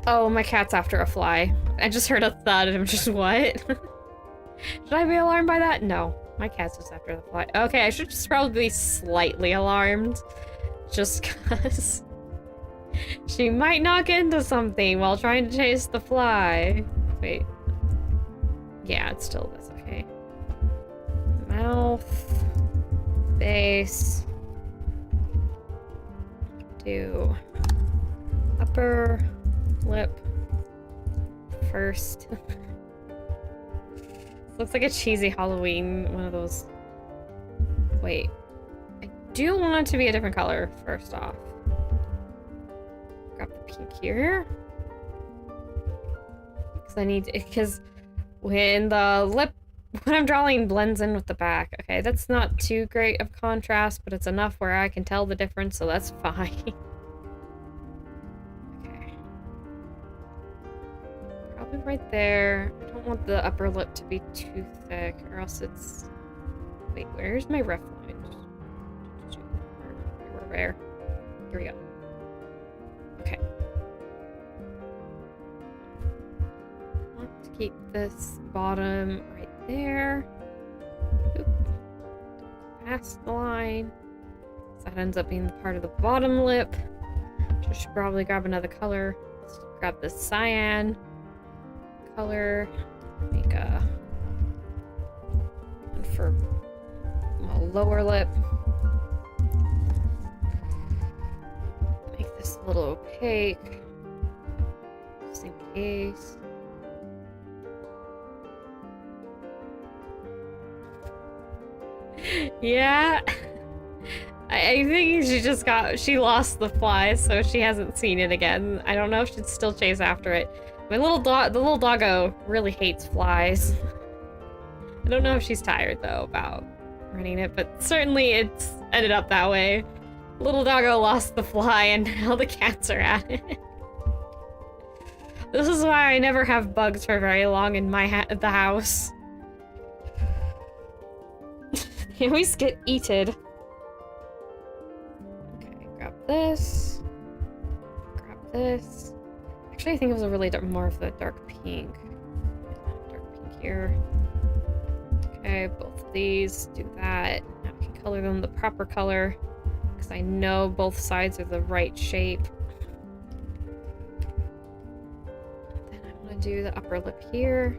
Oh, my cat's after a fly. I just heard a thud and I'm just, what? Should I be alarmed by that? No. My cat's just after the fly. Okay, I should just probably be slightly alarmed. Just because she might knock into something while trying to chase the fly. Wait. Yeah, it still does. Okay. Mouth. Face. Do upper lip first. Looks like a cheesy Halloween, one of those. Wait. I do want it to be a different color, first off. Grab the pink here. Because when the lip, when I'm drawing, blends in with the back. Okay, that's not too great of contrast, but it's enough where I can tell the difference, so that's fine. Okay. Probably right there. I don't want the upper lip to be too thick, or else it's... Wait, where's my ref line? Where? Here we go. Okay. I want to keep this bottom right there. Oop. Past the line. So that ends up being the part of the bottom lip. So I should probably grab another color. Let's grab this cyan color. Make a one for my lower lip. Make this a little opaque. Just in case. Yeah. I think she lost the fly, so she hasn't seen it again. I don't know if she'd still chase after it. The little doggo really hates flies. I don't know if she's tired though about running it, but certainly it's ended up that way. Little doggo lost the fly and now the cats are at it. This is why I never have bugs for very long in the house. They always get eaten. Okay, grab this. Grab this. Actually, I think it was a really more of the dark pink. Dark pink here. Okay, both of these. Do that. Now I can color them the proper color. Because I know both sides are the right shape. Then I want to do the upper lip here.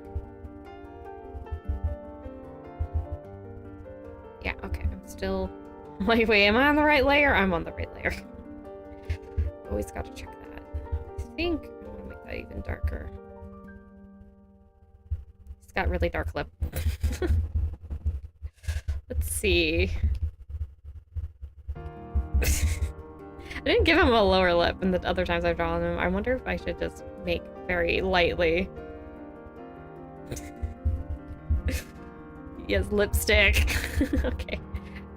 Yeah, okay, I'm still... Wait, am I on the right layer? I'm on the right layer. Always gotta check that. I think I want to make that even darker. He's got really dark lip. Let's see. I didn't give him a lower lip and the other times I've drawn him. I wonder if I should just make very lightly. Yes, lipstick. Okay.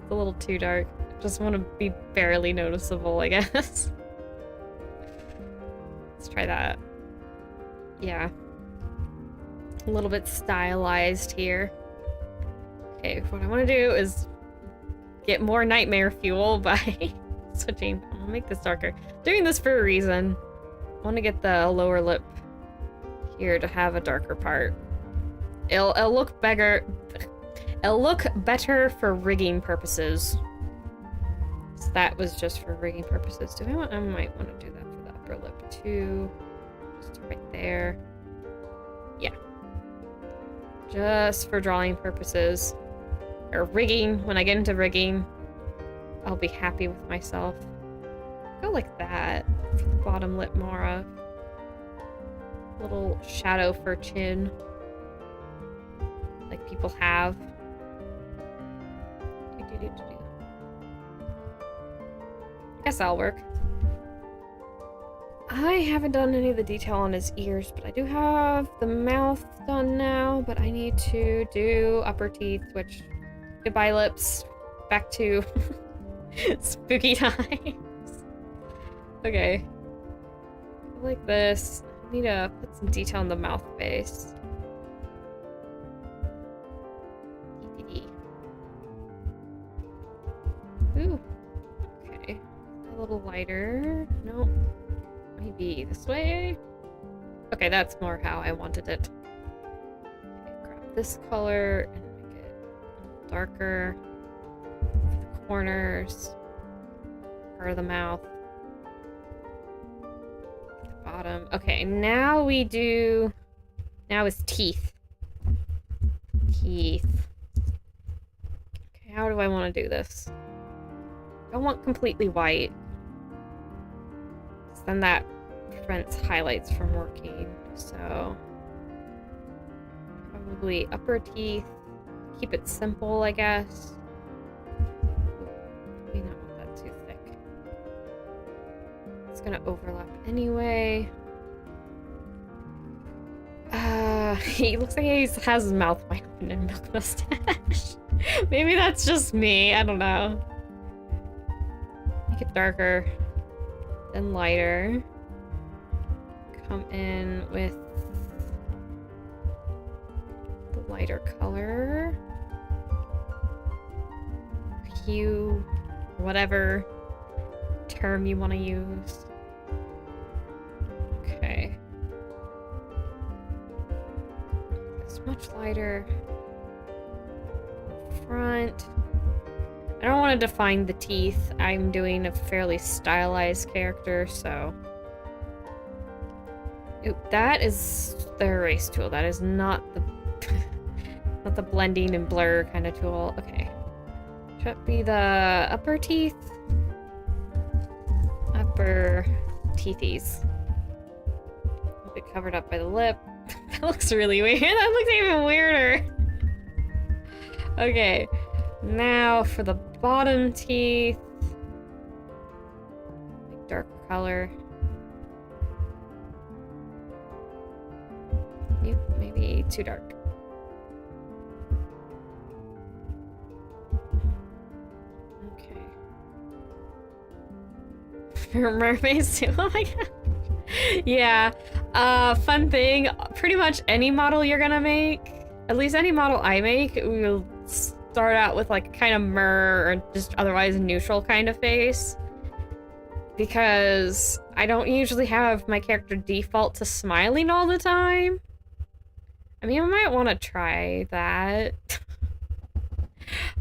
It's a little too dark. Just want to be barely noticeable, I guess. Let's try that. Yeah. A little bit stylized here. Okay, what I want to do is get more nightmare fuel by switching. I'm gonna make this darker. Doing this for a reason. I want to get the lower lip here to have a darker part. It'll look better. It'll look better for rigging purposes. So that was just for rigging purposes. I might want to do that for the upper lip too. Just right there. Yeah. Just for drawing purposes. Or rigging. When I get into rigging, I'll be happy with myself. Go like that. For the bottom lip more of. Little shadow for chin. Like people have. I guess that'll work. I haven't done any of the detail on his ears, but I do have the mouth done now, but I need to do upper teeth, which... Goodbye lips. Back to spooky times. Okay. Like this. I need to put some detail in the mouth base. Ooh. Okay. A little lighter. No. Maybe this way. Okay, that's more how I wanted it. Okay, grab this color and make it darker corners, part of the mouth, the bottom. Okay, now we do. Now is teeth. Teeth. Okay, how do I want to do this? I don't want completely white. Then that prevents highlights from working. So probably upper teeth. Keep it simple, I guess. Maybe not want that too thick. It's gonna overlap anyway. He looks like he has his mouth wide open and milk mustache. Maybe that's just me. I don't know. Make it darker, then lighter. Come in with the lighter color. Hue, whatever term you want to use. Okay. It's much lighter. Front. I don't want to define the teeth. I'm doing a fairly stylized character, so... Ooh, that is the erase tool. That is not the... not the blending and blur kind of tool. Okay. Should be the upper teeth. Upper teethies. A bit covered up by the lip. That looks really weird. That looks even weirder. Okay. Now for the bottom teeth. Like darker color. Maybe too dark. Okay. For mermaids too. Oh my god. Yeah. Fun thing. Pretty much any model you're gonna make, at least any model I make, will start out with like kind of mer or just otherwise neutral kind of face. Because I don't usually have my character default to smiling all the time. I mean, I might want to try that.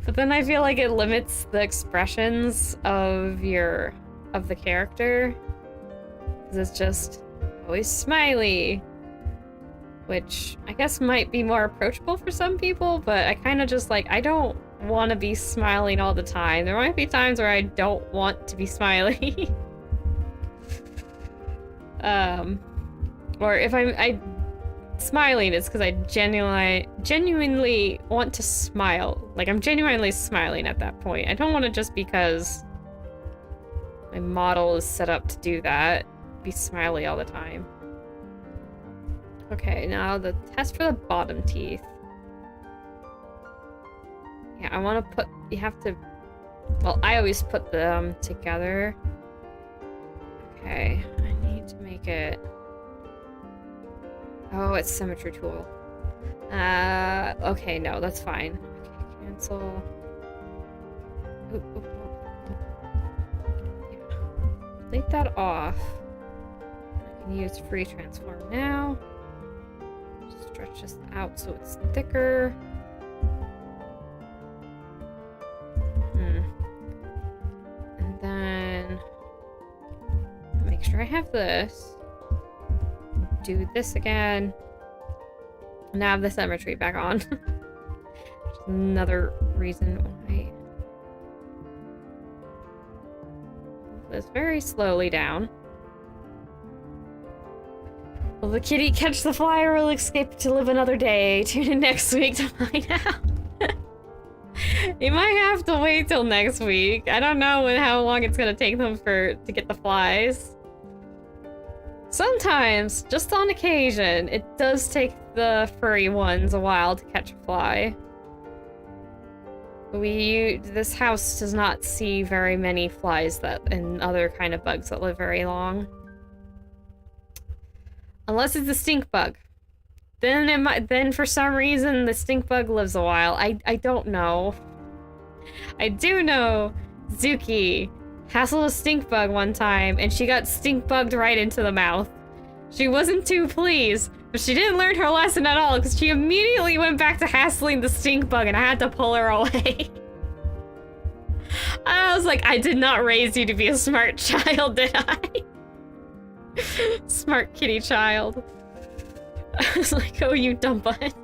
But then I feel like it limits the expressions of the character. Because it's just always smiley. Which I guess might be more approachable for some people, but I kind of just like, I don't want to be smiling all the time. There might be times where I don't want to be smiley. Or if I'm smiling, it's because I genuinely want to smile. Like, I'm genuinely smiling at that point. I don't want to just because my model is set up to do that, be smiley all the time. Okay, now the test for the bottom teeth. Yeah, I want to put, you have to, well, I always put them together. Okay, I need to make it, oh, it's symmetry tool. Okay, no, that's fine. Okay, cancel. Yeah. Delete that off. I can use free transform now. Stretch this out so it's thicker. And then make sure I have this. Do this again. Now I have the symmetry back on. Just another reason why. Move this very slowly down. Will the kitty catch the fly or will escape to live another day? Tune in next week to find out. You might have to wait till next week. I don't know how long it's gonna take them to get the flies. Sometimes, just on occasion, it does take the furry ones a while to catch a fly. This house does not see very many flies and other kind of bugs that live very long. Unless it's a stink bug. Then for some reason the stink bug lives a while. I don't know. I do know Zuki hassled a stink bug one time and she got stink bugged right into the mouth. She wasn't too pleased, But she didn't learn her lesson at all, because she immediately went back to hassling the stink bug, and I had to pull her away. I was like, I did not raise you to be a smart child, did I? Smart kitty child. I was like, oh, you dumb butt.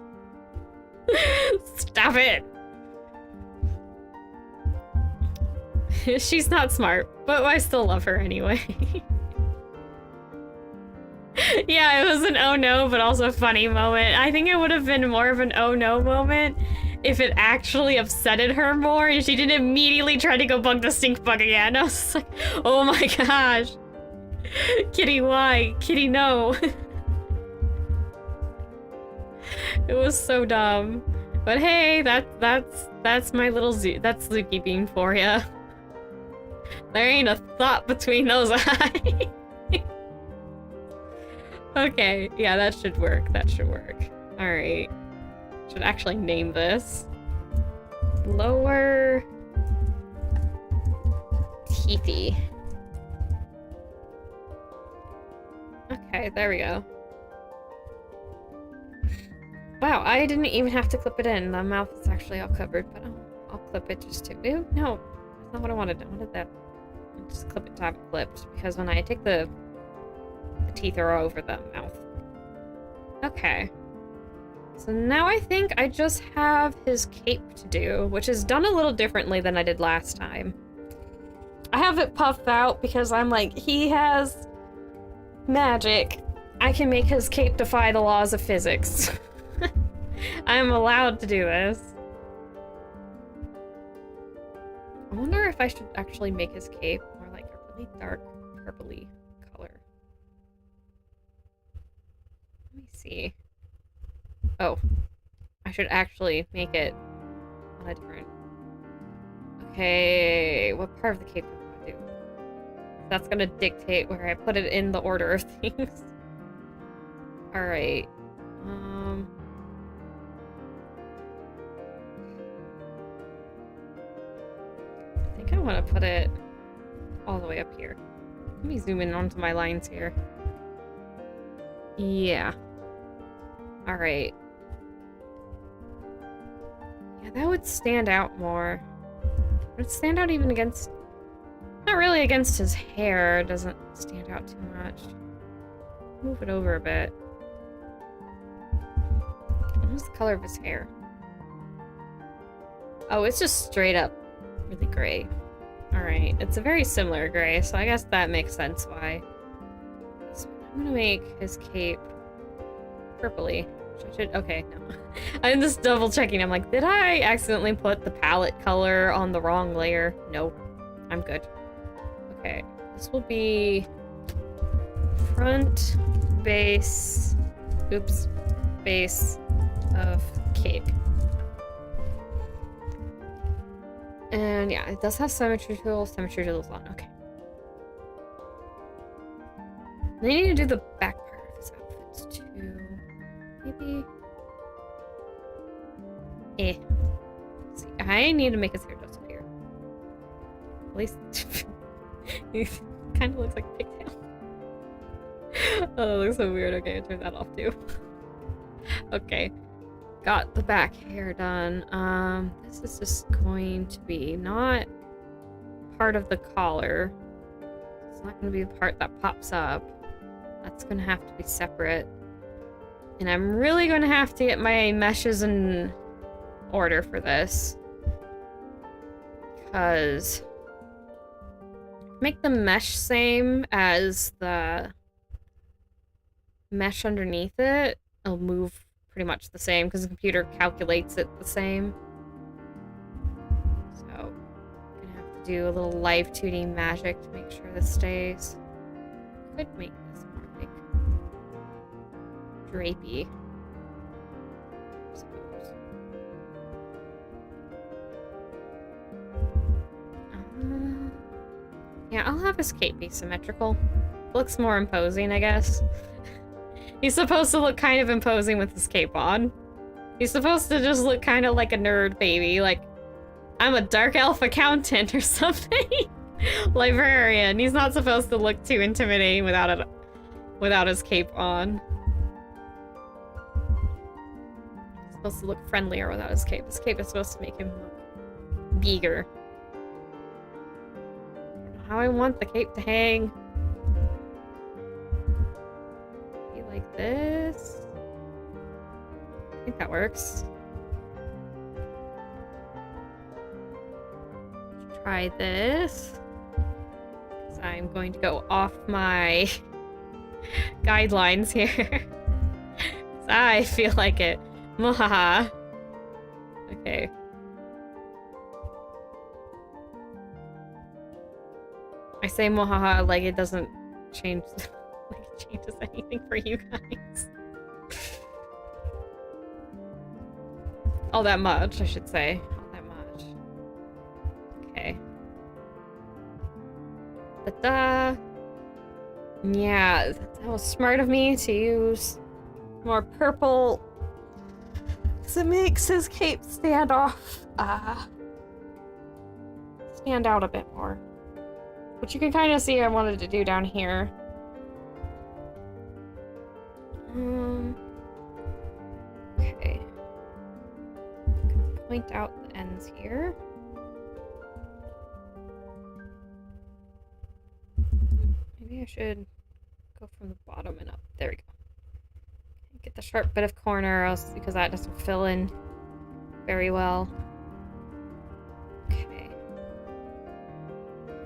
Stop it. She's not smart, but I still love her anyway. Yeah, it was an oh no, but also a funny moment. I think it would have been more of an oh no moment if it actually upsetted her more and she didn't immediately try to go bug the stink bug again. I was like, oh my gosh. Kitty, why? Kitty, no. It was so dumb. But hey, that's my little that's Zuki bean for ya. There ain't a thought between those eyes. Okay, yeah, that should work. That should work. Alright. Should actually name this. Lower teethy. Okay, there we go. Wow, I didn't even have to clip it in. The mouth is actually all covered, but I'll clip it just to... Ew, no, that's not what I wanted. I wanted that. I'll just clip it to have it clipped, because when I take the teeth are over the mouth. Okay. So now I think I just have his cape to do, which is done a little differently than I did last time. I have it puffed out because I'm like, he has magic. I can make his cape defy the laws of physics. I'm allowed to do this. I wonder if I should actually make his cape more like a really dark purpley color. Let me see. Oh, I should actually make it on a different... Okay, what part of the cape do I want to do? That's gonna dictate where I put it in the order of things. Alright. I think I want to put it all the way up here. Let me zoom in onto my lines here. Yeah. Alright. Yeah, that would stand out more. Would it stand out even against... Not really against his hair. It doesn't stand out too much. Move it over a bit. What's the color of his hair? Oh, it's just straight up really gray. Alright, it's a very similar gray, so I guess that makes sense why. So I'm gonna make his cape purpley. Okay, no. I'm just double checking. I'm like, did I accidentally put the palette color on the wrong layer? Nope. I'm good. Okay, this will be front base, oops, base of cape. And yeah, it does have symmetry tools on, okay. They need to do the back part of his outfits too. Maybe. See, I need to make his hair disappear. At least he kind of looks like a pigtail. Oh, that looks so weird. Okay, I turned that off too. Okay. Got the back hair done. This is just going to be not part of the collar. It's not going to be the part that pops up. That's going to have to be separate. And I'm really going to have to get my meshes in order for this. Because make the mesh same as the mesh underneath it. It'll move pretty much the same because the computer calculates it the same. So I'm gonna have to do a little Live2D magic to make sure this stays. Could make this more like drapey, I suppose. Yeah, I'll have his cape be symmetrical. Looks more imposing, I guess. He's supposed to look kind of imposing with his cape on. He's supposed to just look kind of like a nerd baby, like, I'm a dark elf accountant or something. Librarian. He's not supposed to look too intimidating without his cape on. supposed to look friendlier without his cape. His cape is supposed to make him look bigger. How I want the cape to hang. Be like this. I think that works. Try this. Because I'm going to go off my guidelines here. I feel like it. Mwahaha. Okay. I say mwahaha like it doesn't change, like it changes anything for you guys. All that much, I should say. All that much. Okay. Ta-da! Yeah, that was smart of me to use more purple. Because it makes his cape stand off. Stand out a bit more. Which you can kind of see I wanted to do down here. Okay. Point out the ends here. Maybe I should go from the bottom and up. There we go. Get the sharp bit of corner, else because that doesn't fill in very well. Okay.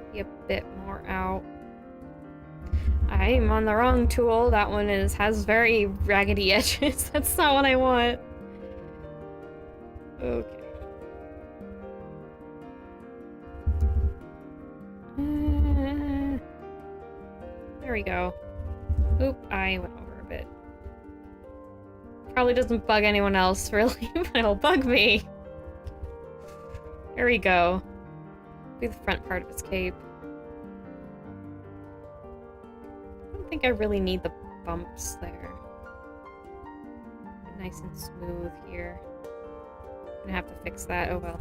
Maybe a bit more out. I'm on the wrong tool. That one has very raggedy edges. That's not what I want. Okay. There we go. Oop, I went over a bit. Probably doesn't bug anyone else, really, but it'll bug me. There we go. Do the front part of his cape. I don't think I really need the bumps there. Nice and smooth here. I'm gonna have to fix that. Oh well.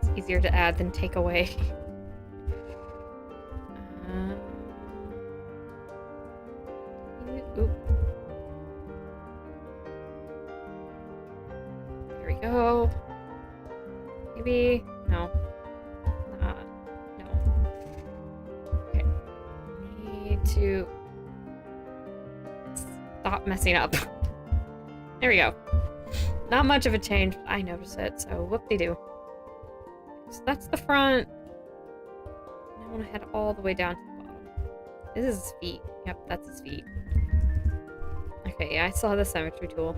It's easier to add than take away. Oop. There we go. Maybe. No. No. Okay. Need to stop messing up. There we go. Not much of a change, but I notice it, so whoop-de-doo. So that's the front. I want to head all the way down to the bottom. This is his feet. Yep, that's his feet. Okay, yeah, I still have the symmetry tool.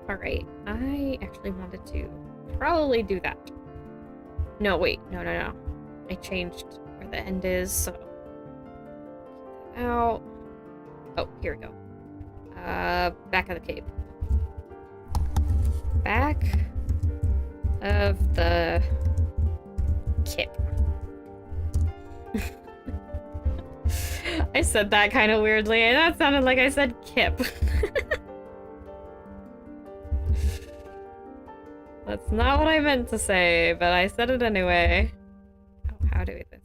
Alright, I actually wanted to probably do that. No, wait. No. I changed where the end is, so... Keep that out. Oh, here we go. Back of the cape. Back of the cape. I said that kind of weirdly, and that sounded like I said kip. That's not what I meant to say, but I said it anyway. Oh, how do we do this?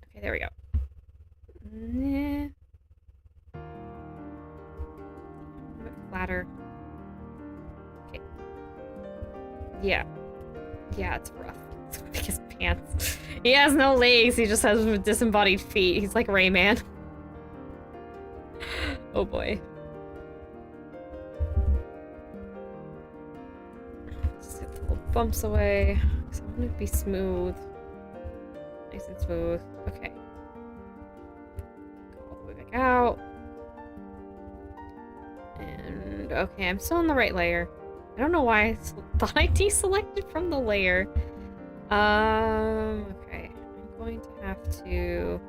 Okay, there we go. Nah. A bit flatter. Okay. Yeah. Yeah, it's rough. It's like his pants. He has no legs, he just has disembodied feet. He's like Rayman. Oh boy. Just get the little bumps away. Because I want it to be smooth. Nice and smooth. Okay. Go all the way back out. And okay, I'm still on the right layer. I don't know why I thought I deselected from the layer. Okay. I'm going to have to...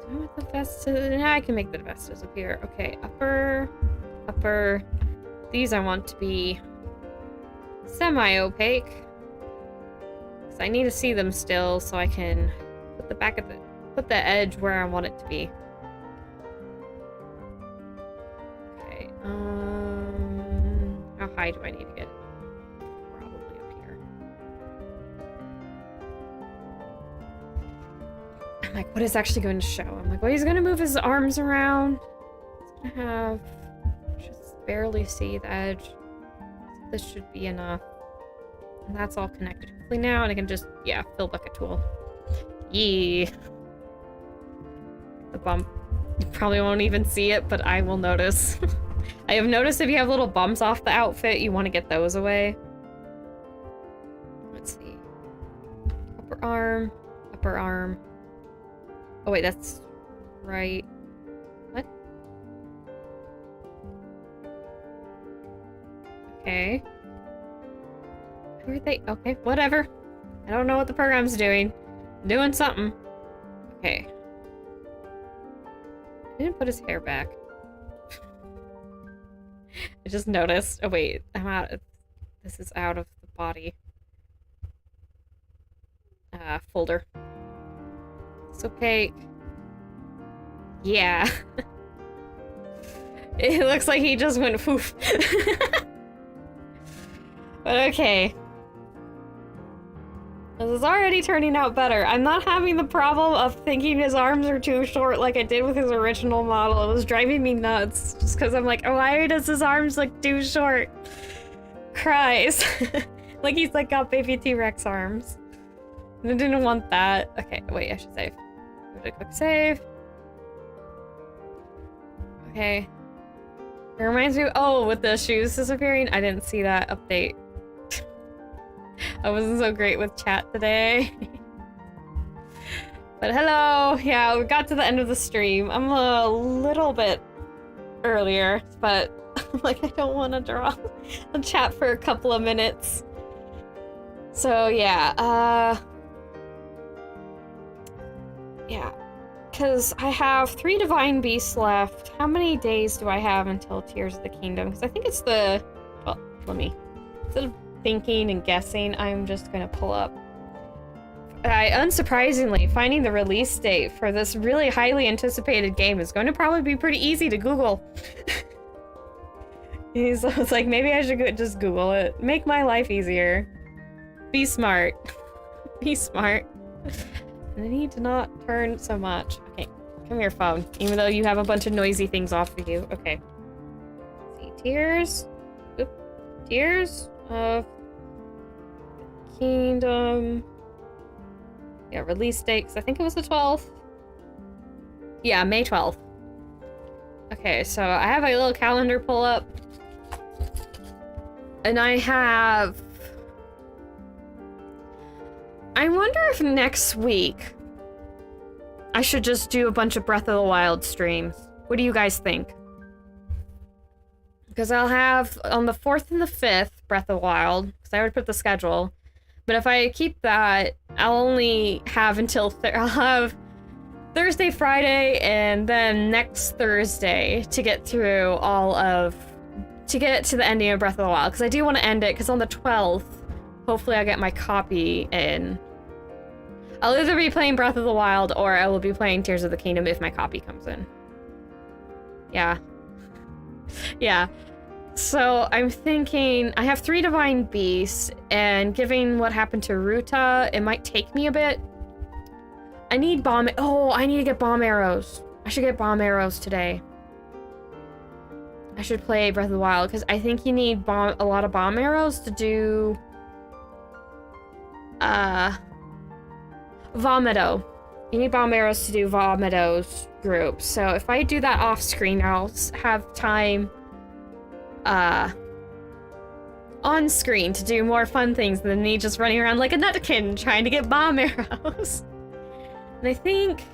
Do I want the vestas? Nah, I can make the vestas appear. Okay, upper. These I want to be semi-opaque. Because I need to see them still so I can put put the edge where I want it to be. Okay, how high do I need to get? Probably up here. I'm like, what is actually going to show? I'm like, well, he's going to move his arms around. He's going to have... just barely see the edge. So this should be enough. And that's all connected. Hopefully now, and I can just, yeah, fill bucket tool. Yee. The bump. You probably won't even see it, but I will notice. I have noticed if you have little bumps off the outfit, you want to get those away. Let's see. Upper arm. Upper arm. Oh wait, that's right. What? Okay. Who are they? Okay, whatever. I don't know what the program's doing. Doing something. Okay. I didn't put his hair back. I just noticed. Oh wait, I'm out. This is out of the body. Folder. It's okay. Yeah. It looks like he just went poof. But okay. This is already turning out better. I'm not having the problem of thinking his arms are too short like I did with his original model. It was driving me nuts. Just because I'm like, oh, why does his arms look too short? Cries. Like he's like got baby T-Rex arms. And I didn't want that. Okay, wait, I should save. Give it a quick save. Okay. It reminds me, oh, with the shoes disappearing, I didn't see that update. I wasn't so great with chat today. But hello! Yeah, we got to the end of the stream. I'm a little bit earlier, but like I don't want to draw the chat for a couple of minutes. So yeah, yeah. Because I have 3 Divine Beasts left. How many days do I have until Tears of the Kingdom? Because I think it's the... Well, let me... Instead of thinking and guessing, I'm just gonna pull up. Unsurprisingly, finding the release date for this really highly anticipated game is going to probably be pretty easy to Google. It's like, maybe I should just Google it. Make my life easier. Be smart. Be smart. I need to not turn so much. Okay, come here, phone. Even though you have a bunch of noisy things off of you. Okay. Let's see, Tears. Oop. Tears of the Kingdom. Yeah, release date, 'cause I think it was the 12th. Yeah, May 12th. Okay, so I have a little calendar pull up. And I have... I wonder if next week I should just do a bunch of Breath of the Wild streams. What do you guys think? Because I'll have on the 4th and the 5th Breath of the Wild, because I already put the schedule. But if I keep that, I'll only have until I'll have Thursday, Friday, and then next Thursday to get through to get to the ending of Breath of the Wild. Because I do want to end it, because on the 12th, hopefully I'll get my copy in. I'll either be playing Breath of the Wild or I will be playing Tears of the Kingdom if my copy comes in. Yeah. Yeah. So I'm thinking, I have 3 Divine Beasts, and given what happened to Ruta, it might take me a bit. I need bomb- oh, I need to get bomb arrows. I should get bomb arrows today. I should play Breath of the Wild, because I think you need a lot of bomb arrows to do... Vomito. You need bomb arrows to do Vomito's group. So if I do that off screen, I'll have time on screen to do more fun things than me just running around like a nutkin trying to get bomb arrows. And I think...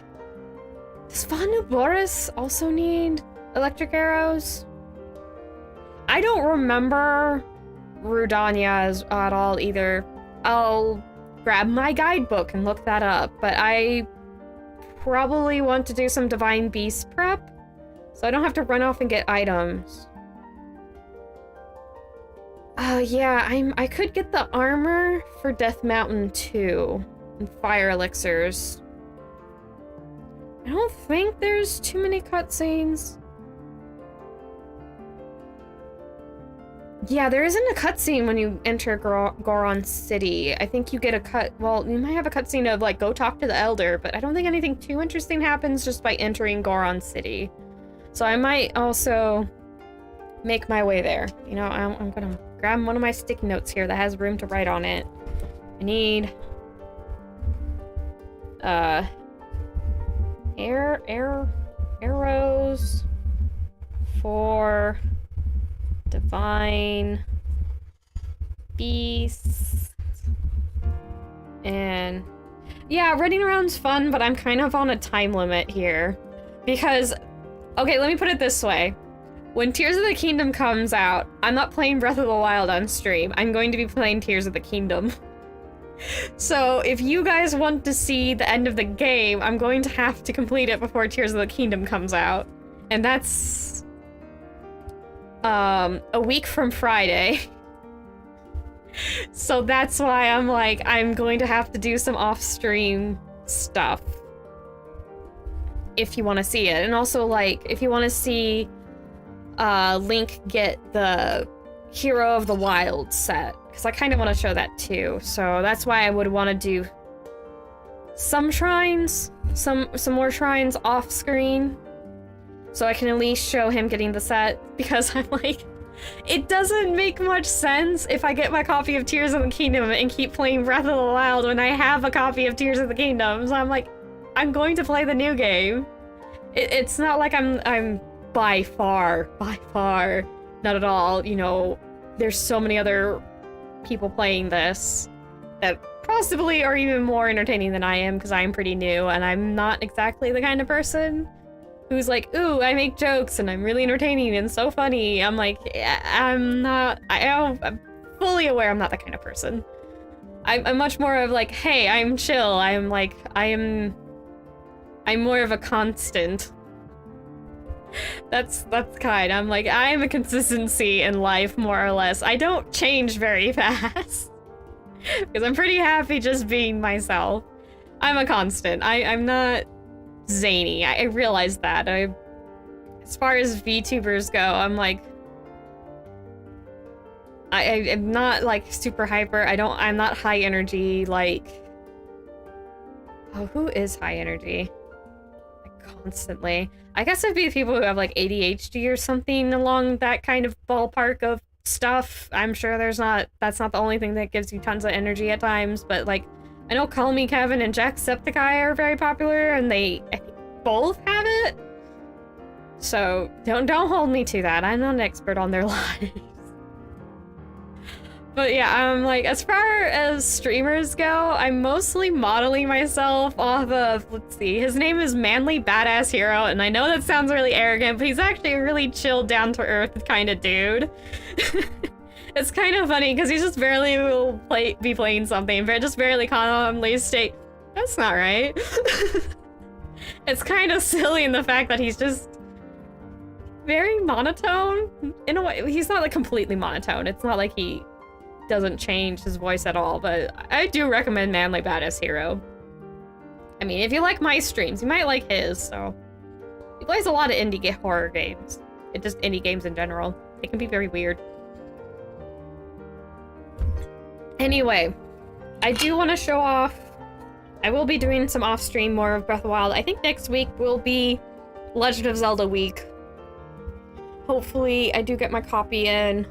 Does Vanu Boris also need electric arrows? I don't remember Rudania at all either. I'll grab my guidebook and look that up, but I probably want to do some Divine Beast prep, so I don't have to run off and get items. Yeah, I could get the armor for Death Mountain 2 and fire elixirs. I don't think there's too many cutscenes. Yeah, there isn't a cutscene when you enter Goron City. I think you get a well, you might have a cutscene of like, go talk to the Elder, but I don't think anything too interesting happens just by entering Goron City. So I might also make my way there. You know, I'm gonna grab one of my sticky notes here that has room to write on it. I need arrows for divine beasts. And yeah, running around's fun, but I'm kind of on a time limit here because, okay, let me put it this way. When Tears of the Kingdom comes out, I'm not playing Breath of the Wild on stream. I'm going to be playing Tears of the Kingdom. So if you guys want to see the end of the game, I'm going to have to complete it before Tears of the Kingdom comes out. And that's a week from Friday. So that's why I'm like, I'm going to have to do some off-stream stuff if you want to see it. And also, like, if you want to see Link get the Hero of the Wild set, because I kind of want to show that too. So that's why I would want to do some shrines, some more shrines off screen, so I can at least show him getting the set, because I'm like, it doesn't make much sense if I get my copy of Tears of the Kingdom and keep playing Breath of the Wild when I have a copy of Tears of the Kingdom. So I'm like, I'm going to play the new game. It's not like I'm by far, not at all, you know, there's so many other people playing this that possibly are even more entertaining than I am, because I'm pretty new and I'm not exactly the kind of person who's like, ooh, I make jokes and I'm really entertaining and so funny. I'm like, I'm fully aware I'm not that kind of person. I'm much more of like, hey, I'm chill. I'm more of a constant. That's kind. I'm like, I'm a consistency in life, more or less. I don't change very fast. Because I'm pretty happy just being myself. I'm a constant. I'm not zany. I realize that. As far as VTubers go, I'm like, I'm not like super hyper. I'm not high energy, like, oh, who is high energy? Like, constantly. I guess it'd be people who have like ADHD or something along that kind of ballpark of stuff. I'm sure that's not the only thing that gives you tons of energy at times, but like, I know Call Me Kevin and Jacksepticeye are very popular, and I think both have it. So don't hold me to that. I'm not an expert on their lives. But yeah, I'm like, as far as streamers go, I'm mostly modeling myself off of, let's see, his name is Manly Badass Hero, and I know that sounds really arrogant, but he's actually a really chill, down-to-earth kind of dude. It's kind of funny, because he just barely will be playing something, but just barely calmly state, that's not right. It's kind of silly in the fact that he's just very monotone. In a way, he's not like completely monotone. It's not like he doesn't change his voice at all, but I do recommend Manly Badass Hero. I mean, if you like my streams, you might like his, so. He plays a lot of indie horror games. Just indie games in general. It can be very weird. Anyway, I do want to show off. I will be doing some off-stream more of Breath of the Wild. I think next week will be Legend of Zelda week. Hopefully, I do get my copy in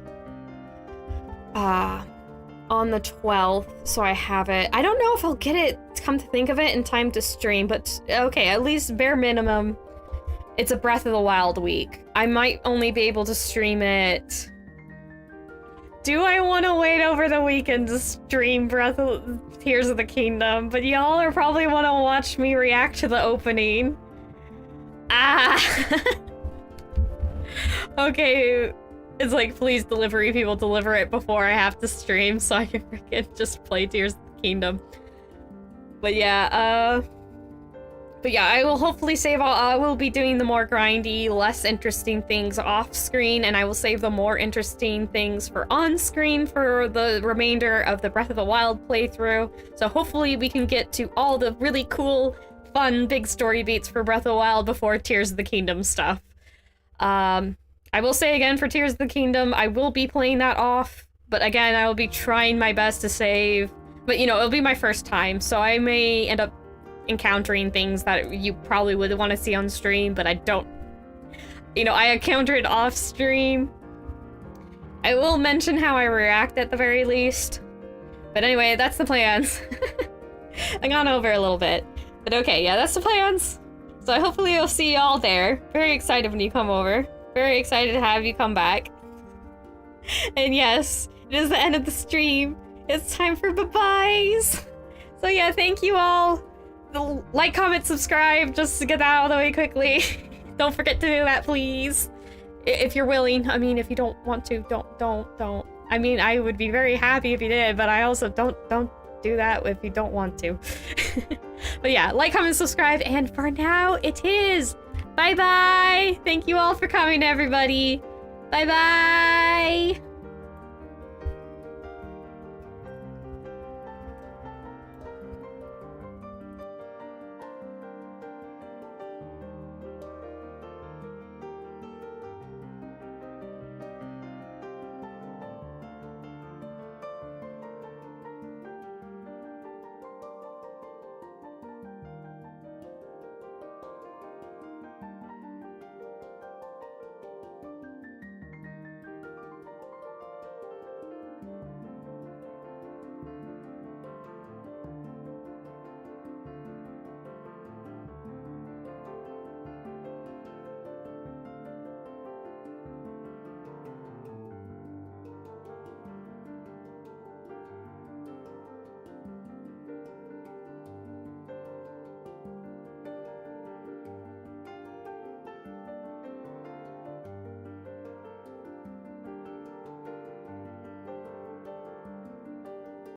on the 12th, so I have it. I don't know if I'll get it, come to think of it, in time to stream, but okay, at least bare minimum, it's a Breath of the Wild week. I might only be able to stream it. Do I want to wait over the weekend to stream Tears of the Kingdom? But y'all are probably want to watch me react to the opening. Okay, it's like, please, delivery people, deliver it before I have to stream so I can freaking just play Tears of the Kingdom. But yeah, I will hopefully save I will be doing the more grindy, less interesting things off screen, and I will save the more interesting things for on screen for the remainder of the Breath of the Wild playthrough. So hopefully we can get to all the really cool, fun, big story beats for Breath of the Wild before Tears of the Kingdom stuff. I will say again, for Tears of the Kingdom, I will be playing that off. But again, I will be trying my best to save. But, you know, it'll be my first time, so I may end up encountering things that you probably would want to see on stream, but I don't... You know, I encounter it off stream. I will mention how I react at the very least. But anyway, that's the plans. I gone over a little bit. But okay, yeah, that's the plans. So hopefully I'll see y'all there. Very excited when you come over. Very excited to have you come back. And yes, it is the end of the stream. It's time for bye-byes. So yeah, thank you all. Like, comment, subscribe, just to get that out of the way quickly. Don't forget to do that, please. If you're willing. I mean, if you don't want to, don't. I mean, I would be very happy if you did, but I also don't do that if you don't want to. But yeah, like, comment, subscribe, and for now, it is bye-bye. Thank you all for coming, everybody. Bye-bye.